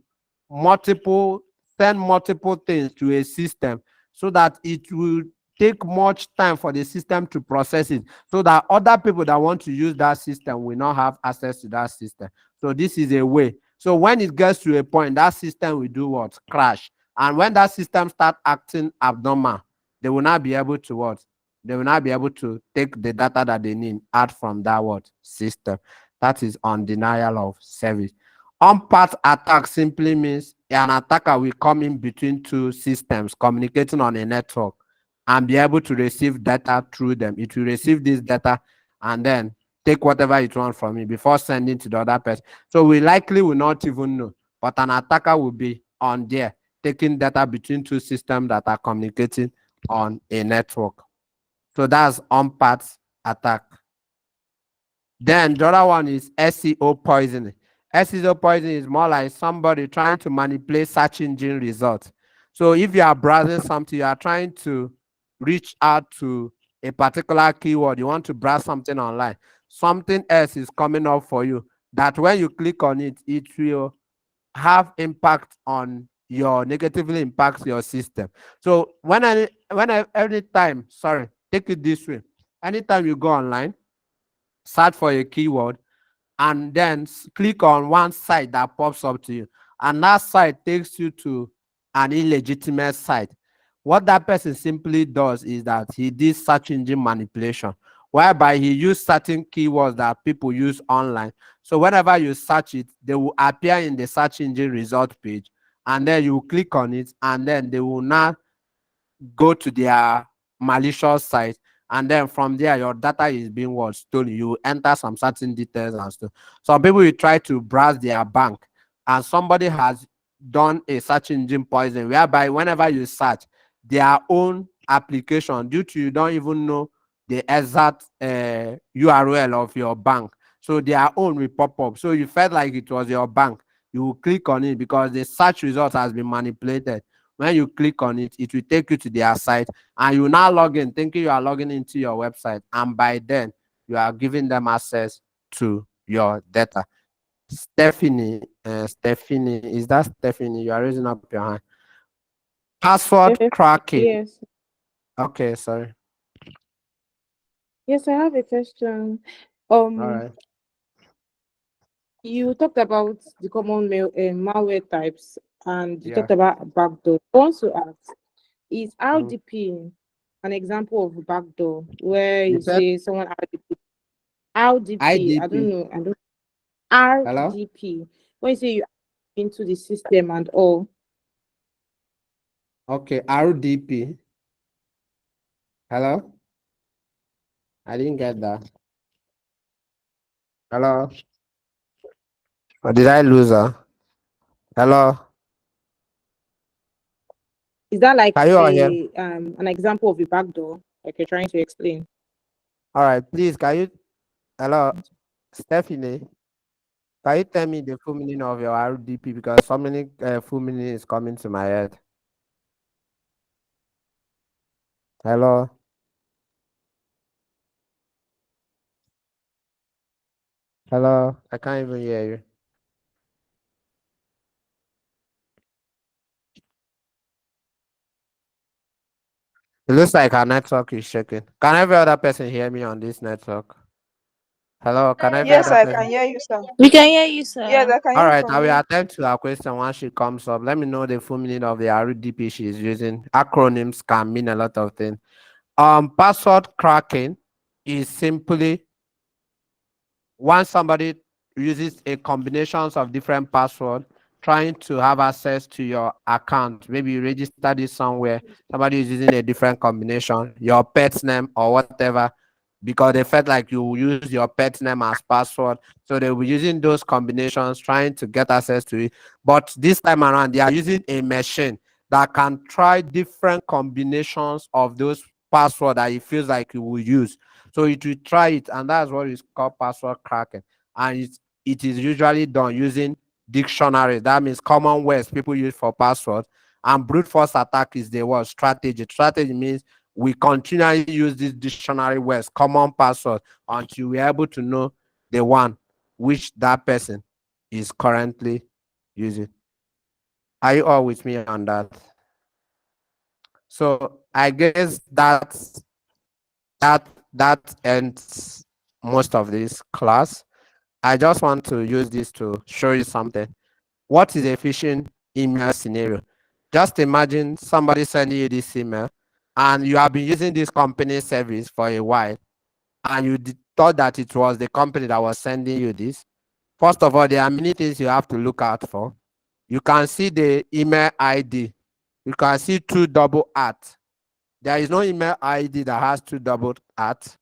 multiple send multiple things to a system so that it will take much time for the system to process it, so that other people that want to use that system will not have access to that system. So this is a way. So when it gets to a point, that system will do what? Crash. And when that system start acting abnormal, they will not be able to what? They will not be able to take the data that they need out from that what? System. That is on denial of service. On-path attack simply means an attacker will come in between two systems communicating on a network and be able to receive data through them. It will receive this data and then take whatever it wants from it before sending to the other person. So we likely will not even know, but an attacker will be on there taking data between two systems that are communicating on a network. So that's on-path attack. Then the other one is SEO poisoning. SEO poisoning is more like somebody trying to manipulate search engine results. So if you are browsing something, you are trying to reach out to a particular keyword, you want to browse something online, something else is coming up for you that when you click on it, it will have impact on your negatively impacts your system. So every time, sorry, take it this way. Anytime you go online, search for a keyword, and then click on one site that pops up to you, and that site takes you to an illegitimate site. What that person simply does is that he did search engine manipulation, whereby he used certain keywords that people use online. So whenever you search it, they will appear in the search engine result page, and then you click on it, and then they will now go to their malicious site, and then from there your data is being what? Stolen. You enter some certain details and stuff. Some people will try to browse their bank, and somebody has done a search engine poison whereby whenever you search their own application, due to you don't even know the exact URL of your bank, so their own will pop up. So you felt like it was your bank, you will click on it because the search result has been manipulated. When you click on it, it will take you to their site, and you now log in thinking you are logging into your website, and by then you are giving them access to your data. Stephanie, is that Stephanie? You are raising up your hand. Password cracking. Yes. Okay, sorry. Yes, I have a question. All Um, right. you talked about the common malware types, and you Yeah. talked about backdoor. I want to ask, is Mm. RDP an example of a backdoor where You you said say someone RDP, I don't IDP. know, I don't Hello? RDP. When you say you into the system and all, Okay, RDP. Hello? I didn't get that. Hello? Or did I lose her? Hello? is that like Can you all hear? a an example of a backdoor, like you're trying to explain? All right, please, can you? Hello? Stephanie, can you tell me the full meaning of your RDP? Because so many full meaning is coming to my head. Hello? Hello? I can't even hear you. It looks like our network is shaking. Can every other person hear me on this network? Hello, can every Yes, other I can person? hear you, sir. We can hear you, Yes, sir. I can All hear you right, I from will here. attempt to our question once she comes up. Let me know the full meaning of the RDP she is using. Acronyms can mean a lot of things. Password cracking is simply once somebody uses a combinations of different passwords trying to have access to your account, maybe you registered it somewhere, somebody is using a different combination, your pet's name or whatever, because they felt like you use your pet's name as password. So they were using those combinations trying to get access to it. But this time around, they are using a machine that can try different combinations of those password that it feels like you will use. So it will try it, and that's what is called password cracking. And it is usually done using dictionary. That means common words people use for password. And brute force attack is the word strategy. Strategy means we continually use these dictionary words, common password, until we're able to know the one which that person is currently using. Are you all with me on that? So I guess that ends most of this class. I just want to use this to show you something. What is a phishing email scenario? Just imagine somebody sending you this email and you have been using this company service for a while and you thought that it was the company that was sending you this. First of all, there are many things you have to look out for. You can see the email ID. You can see two double at. There is no email ID that has two double at.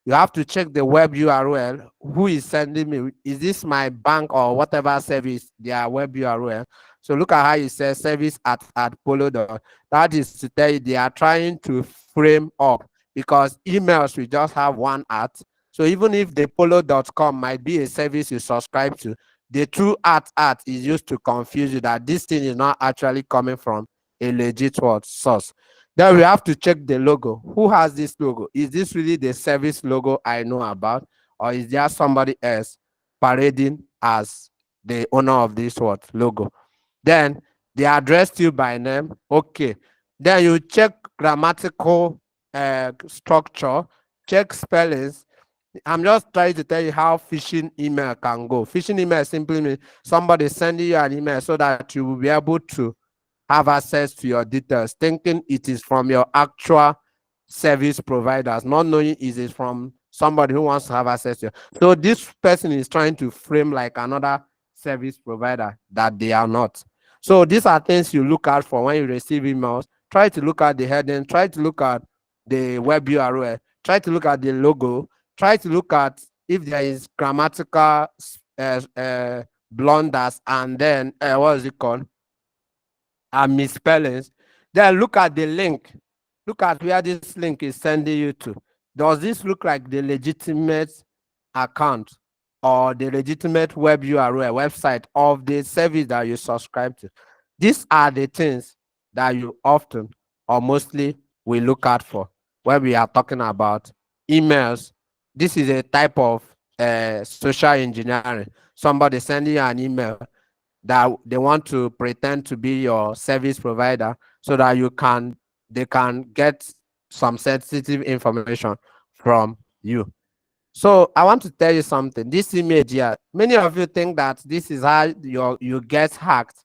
You have to check the web URL. Who is sending me? Is this my bank or whatever service, their web URL? So look at how it says service at polo. That is to tell you they are trying to frame up because emails will just have one at. So even if the polo.com might be a service you subscribe to, the true at is used to confuse you that this thing is not actually coming from a legit word source. Then we have to check the logo. Who has this logo? Is this really the service logo I know about? Or is there somebody else parading as the owner of this what logo? Then they address you by name. Okay. Then you check grammatical structure, check spellings. I'm just trying to tell you how phishing email can go. Phishing email simply means somebody sending you an email so that you will be able to have access to your details, thinking it is from your actual service providers, not knowing it is from somebody who wants to have access to you. So this person is trying to frame like another service provider that they are not. So these are things you look out for when you receive emails. Try to look at the heading, try to look at the web URL, try to look at the logo, try to look at if there is grammatical blunders, and then what is it called? And misspellings, then look at the link. Look at where this link is sending you to. Does this look like the legitimate account or the legitimate web URL website of the service that you subscribe to? These are the things that you often or mostly will look out for when we are talking about emails. This is a type of social engineering. somebody sending you an email that they want to pretend to be your service provider so that they can get some sensitive information from you. So I want to tell you something. This image here, many of you think that this is how you get hacked.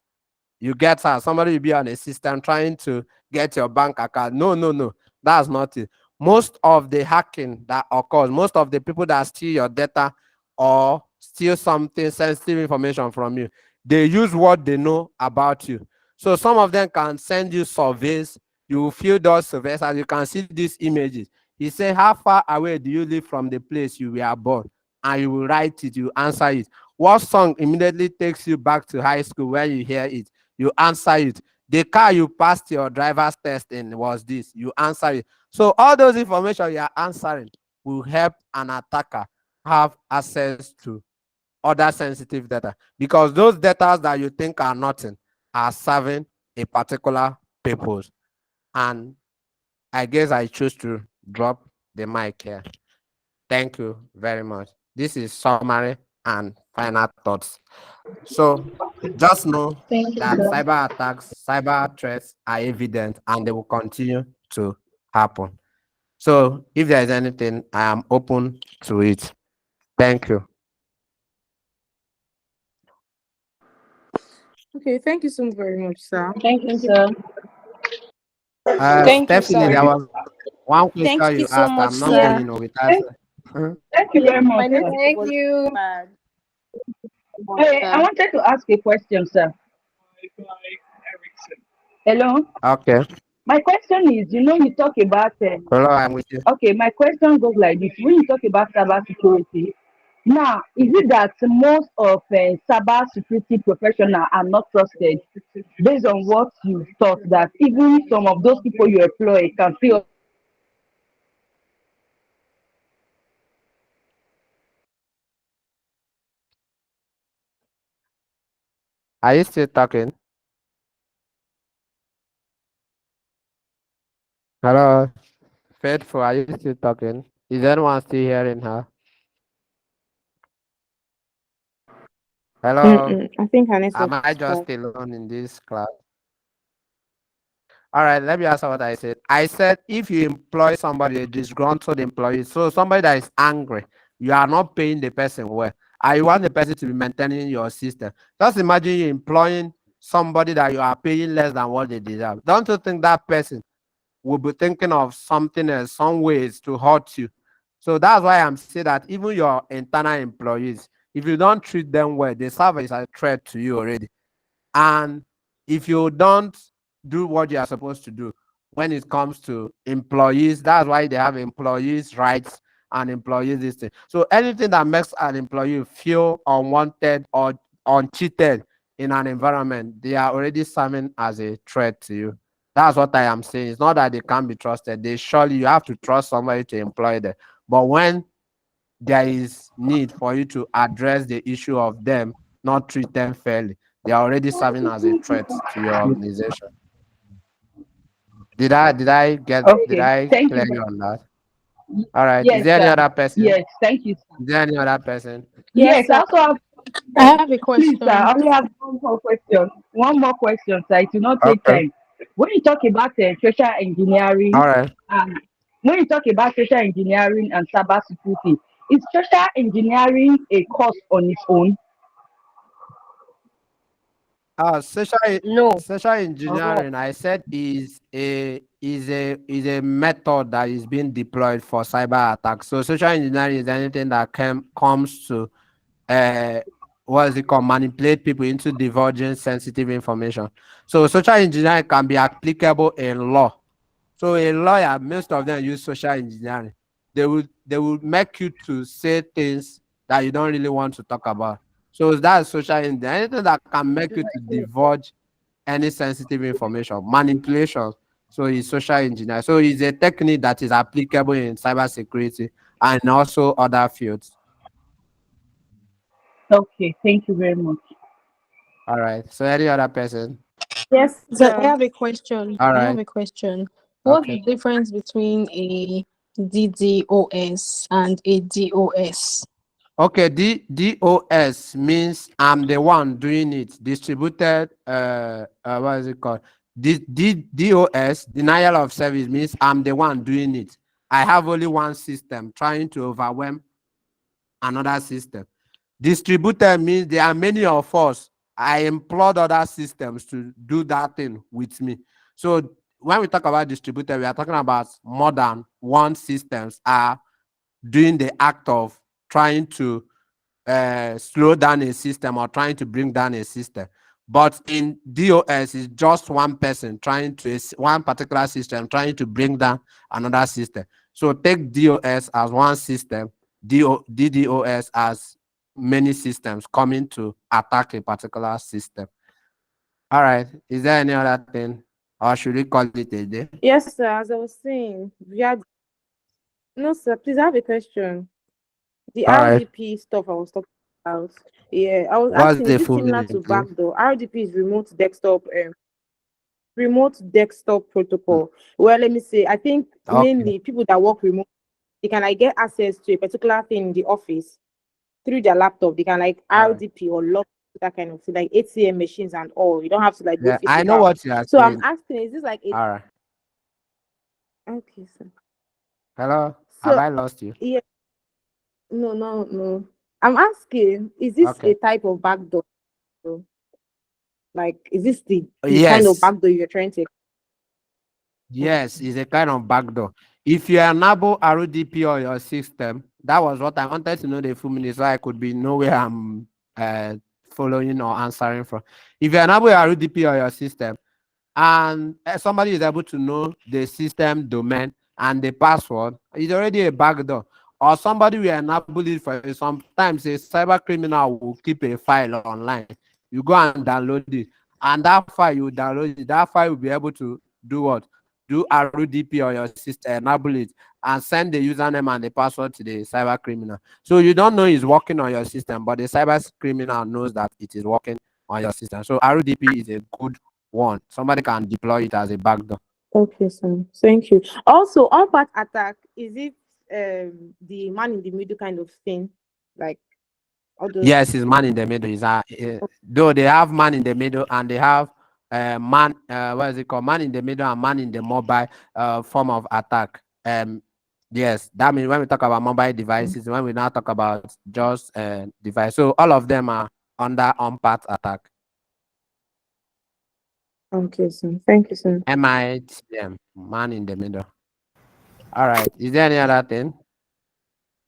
You get her, somebody will be on a system trying to get your bank account. No, no, no, that's not it. Most of the hacking that occurs, most of the people that steal your data or steal something sensitive information from you, they use what they know about you. So some of them can send you surveys. You will fill those surveys, as you can see these images. He say, how far away do you live from the place you were born? And you will write it, you answer it. What song immediately takes you back to high school when you hear it? You answer it. The car you passed your driver's test in was this. You answer it. So all those information you are answering will help an attacker have access to other sensitive data, because those data that you think are nothing are serving a particular purpose. And I guess I choose to drop the mic here. Thank you very much. This is summary and final thoughts. So just know Thank you, that sir. cyber attacks, cyber threats are evident and they will continue to happen. So if there is anything, I am open to it. Thank you. Okay, thank you so very much, sir. Thank you, sir. Thank you, Stephanie, sir. there was one Thank question you you so asked. much, I'm not sir. going without. Thank, Mhm. thank you very much, My sir. network Thank was you. bad. I wanted to ask a question, sir. Hello. Okay. My question is, you talk about. Hello, I'm with you. Okay, my question goes like this: when you talk about cyber security, now is it that most of cyber security professionals are not trusted, based on what you thought that even some of those people you employ can still. Are you still talking? Hello, Faithful, are you still talking? Is anyone still hearing her? Hello, I think her am network I is just bad. alone in this class? All right, let me answer what I said. I said if you employ somebody, a disgruntled employee, so somebody that is angry, you are not paying the person well, and you want the person to be maintaining your system. Just imagine you employing somebody that you are paying less than what they deserve. Don't you think that person will be thinking of something else, some ways to hurt you? So that's why I'm saying that even your internal employees, if you don't treat them well, they serve as a threat to you already. And if you don't do what you are supposed to do when it comes to employees, that's why they have employees' rights and employees this thing. So anything that makes an employee feel unwanted or uncheated in an environment, they are already serving as a threat to you. That's what I am saying. It's not that they can't be trusted. They surely you have to trust somebody to employ them. But when there is need for you to address the issue of them not treat them fairly, they are already serving as a threat to your organization. Did Okay, I thank clear you. you on that? All right. Is Yes, there any sir. other person? Yes, thank you, sir. Is there any other person? Yes, Yes, I sir. also have. I have a Please, sir, I question. only have one more question. One more question, sir. It will not take Okay. time. When you talk about social engineering, All right. and when you talk about social engineering and cyber security, is social engineering a course on its own? Uh, social No. social engineering, I said, is a method that is being deployed for cyber attacks. So social engineering is anything that comes to uh what is it called, manipulate people into divulging sensitive information. So social engineering can be applicable in law. So a lawyer, most of them use social engineering. They will make you to say things that you don't really want to talk about. So that's social engineering. Anything that can make you to divulge any sensitive information, manipulation. So it's social engineering. So it's a technique that is applicable in cybersecurity and also other fields. Okay, thank you very much. All right. So any other person? Yes, So I sir. have a question. All I have right. a question. What's Okay. the difference between a DDoS and a DOS? Okay, DOS means I'm the one doing it. Distributed, what is it called? DOS, denial of service, means I'm the one doing it. I have only one system trying to overwhelm another system. Distributed means there are many of us. I employed other systems to do that thing with me. So when we talk about distributed, we are talking about more than one systems are doing the act of trying to slow down a system or trying to bring down a system. But in DOS, it's just one person trying to, one particular system trying to bring down another system. So take DOS as one system, DDoS as many systems coming to attack a particular system. All right. Is there any other thing? Or should we call it a day? Yes, sir. As I was saying, we had no, sir. Please, I have a question. The All right. RDP stuff I was talking about. Yeah, I was What's asking, the is it full similar meaning, to please? backdoor? RDP is remote desktop protocol. Well, let me say, I think Okay. mainly people that work remote, they can like get access to a particular thing in the office through their laptop. They can like All right. RDP or log that kind of thing, like ATM machines and all. You don't have to like go Yeah, I know physical. what you are So I'm saying. asking, is this like a All right. okay, sir. Hello? Have So I lost you? yeah, no, no, no. I'm asking, is this a Okay. type of backdoor? Like, is this the kind of Yes. backdoor you're trying to? Yes, it's a kind of backdoor. If you enable RDP on your system, that was what I wanted to know the full minute so I could be know where I'm uh, following or answering from. If you enable RDP on your system, and somebody is able to know the system domain and the password, it's already a backdoor. Or somebody will enable it for you. Sometimes a cyber criminal will keep a file online. You go and download it, and that file you download it, that file will be able to do what? Do RDP on your system, enable it, and send the username and the password to the cyber criminal. So you don't know it's working on your system, but the cyber criminal knows that it is working on your system. So RDP is a good one. Somebody can deploy it as a backdoor. Okay, sir. Thank you. Also, on part attack, is it the man in the middle kind of thing? Like all those Yes, it's man in the middle. Is though they have man in the middle and they have man what is it called? Man in the middle and man in the mobile form of attack. Yes, that means when we talk about mobile devices, when we now talk about just device, so all of them are under on part attack. okay, sir. Thank you, sir. MITM, man in the middle. All right. Is there any other thing?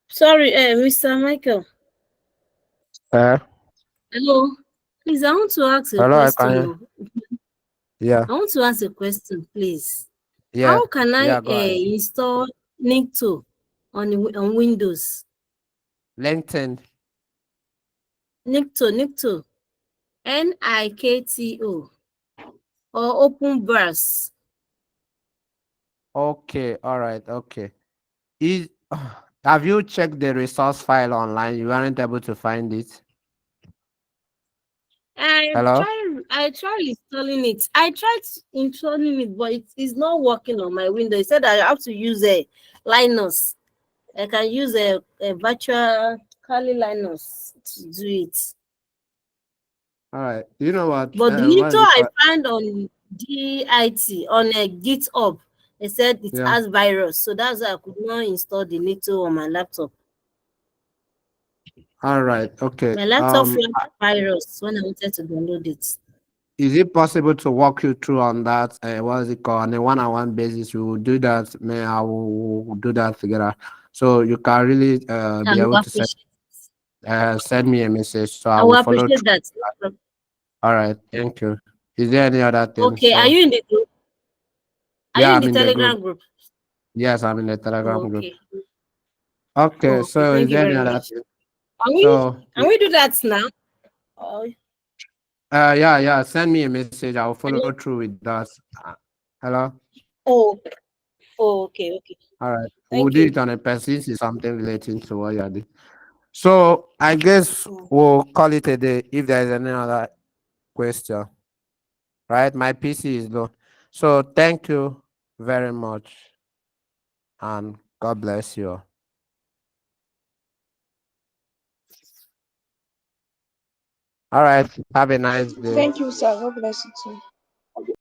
Sorry, Mr. Michael. Uh, Hello. Please, I want to ask a hello, I question. can. Yeah, I want to ask a question, please. yeah, How can I yeah. Go ahead. install Nikto on Windows? LinkedIn. Nikto, Nikto, or Open Browse? Okay, all right, okay. Is have you checked the resource file online? You weren't able to find it. Hello? I tried installing it. I tried installing it, but it is not working on my window. It said I have to use a Linux. I can use a virtual Kali Linux to do it. All right. You know But the what Nito is it I called? found on GIT on a GitHub, they said it Yeah. has virus, so that's why I could not install the Nito on my laptop. All right. Okay. My laptop flagged virus when I wanted to download it. Is it possible to walk you through on that? What is it called? On a one-on-one basis, we will do that. May I will do that together. So you can really I be will able to appreciate send me a message. So I I will will follow appreciate through. that. No problem. All right. Thank you. Is there any other thing? Okay, are So you in the group? Are you yeah, in I'm the in the group. Telegram group? Yes, I'm in the Telegram group. Okay. Okay. Okay, So is thank you there any very other much. thing? Can we So can we do that now? Oh, yeah, yeah. Send me a message. I'll follow hello? through with that. Hello. Oh, okay, okay. All right. We'll Thank do you. it on a persist is something relating to what you're doing. So I guess Mm. we'll call it a day if there is any other question. Right? My PC is low. So thank you very much and God bless you. All right. Have a nice day. Thank you, sir. God bless you too.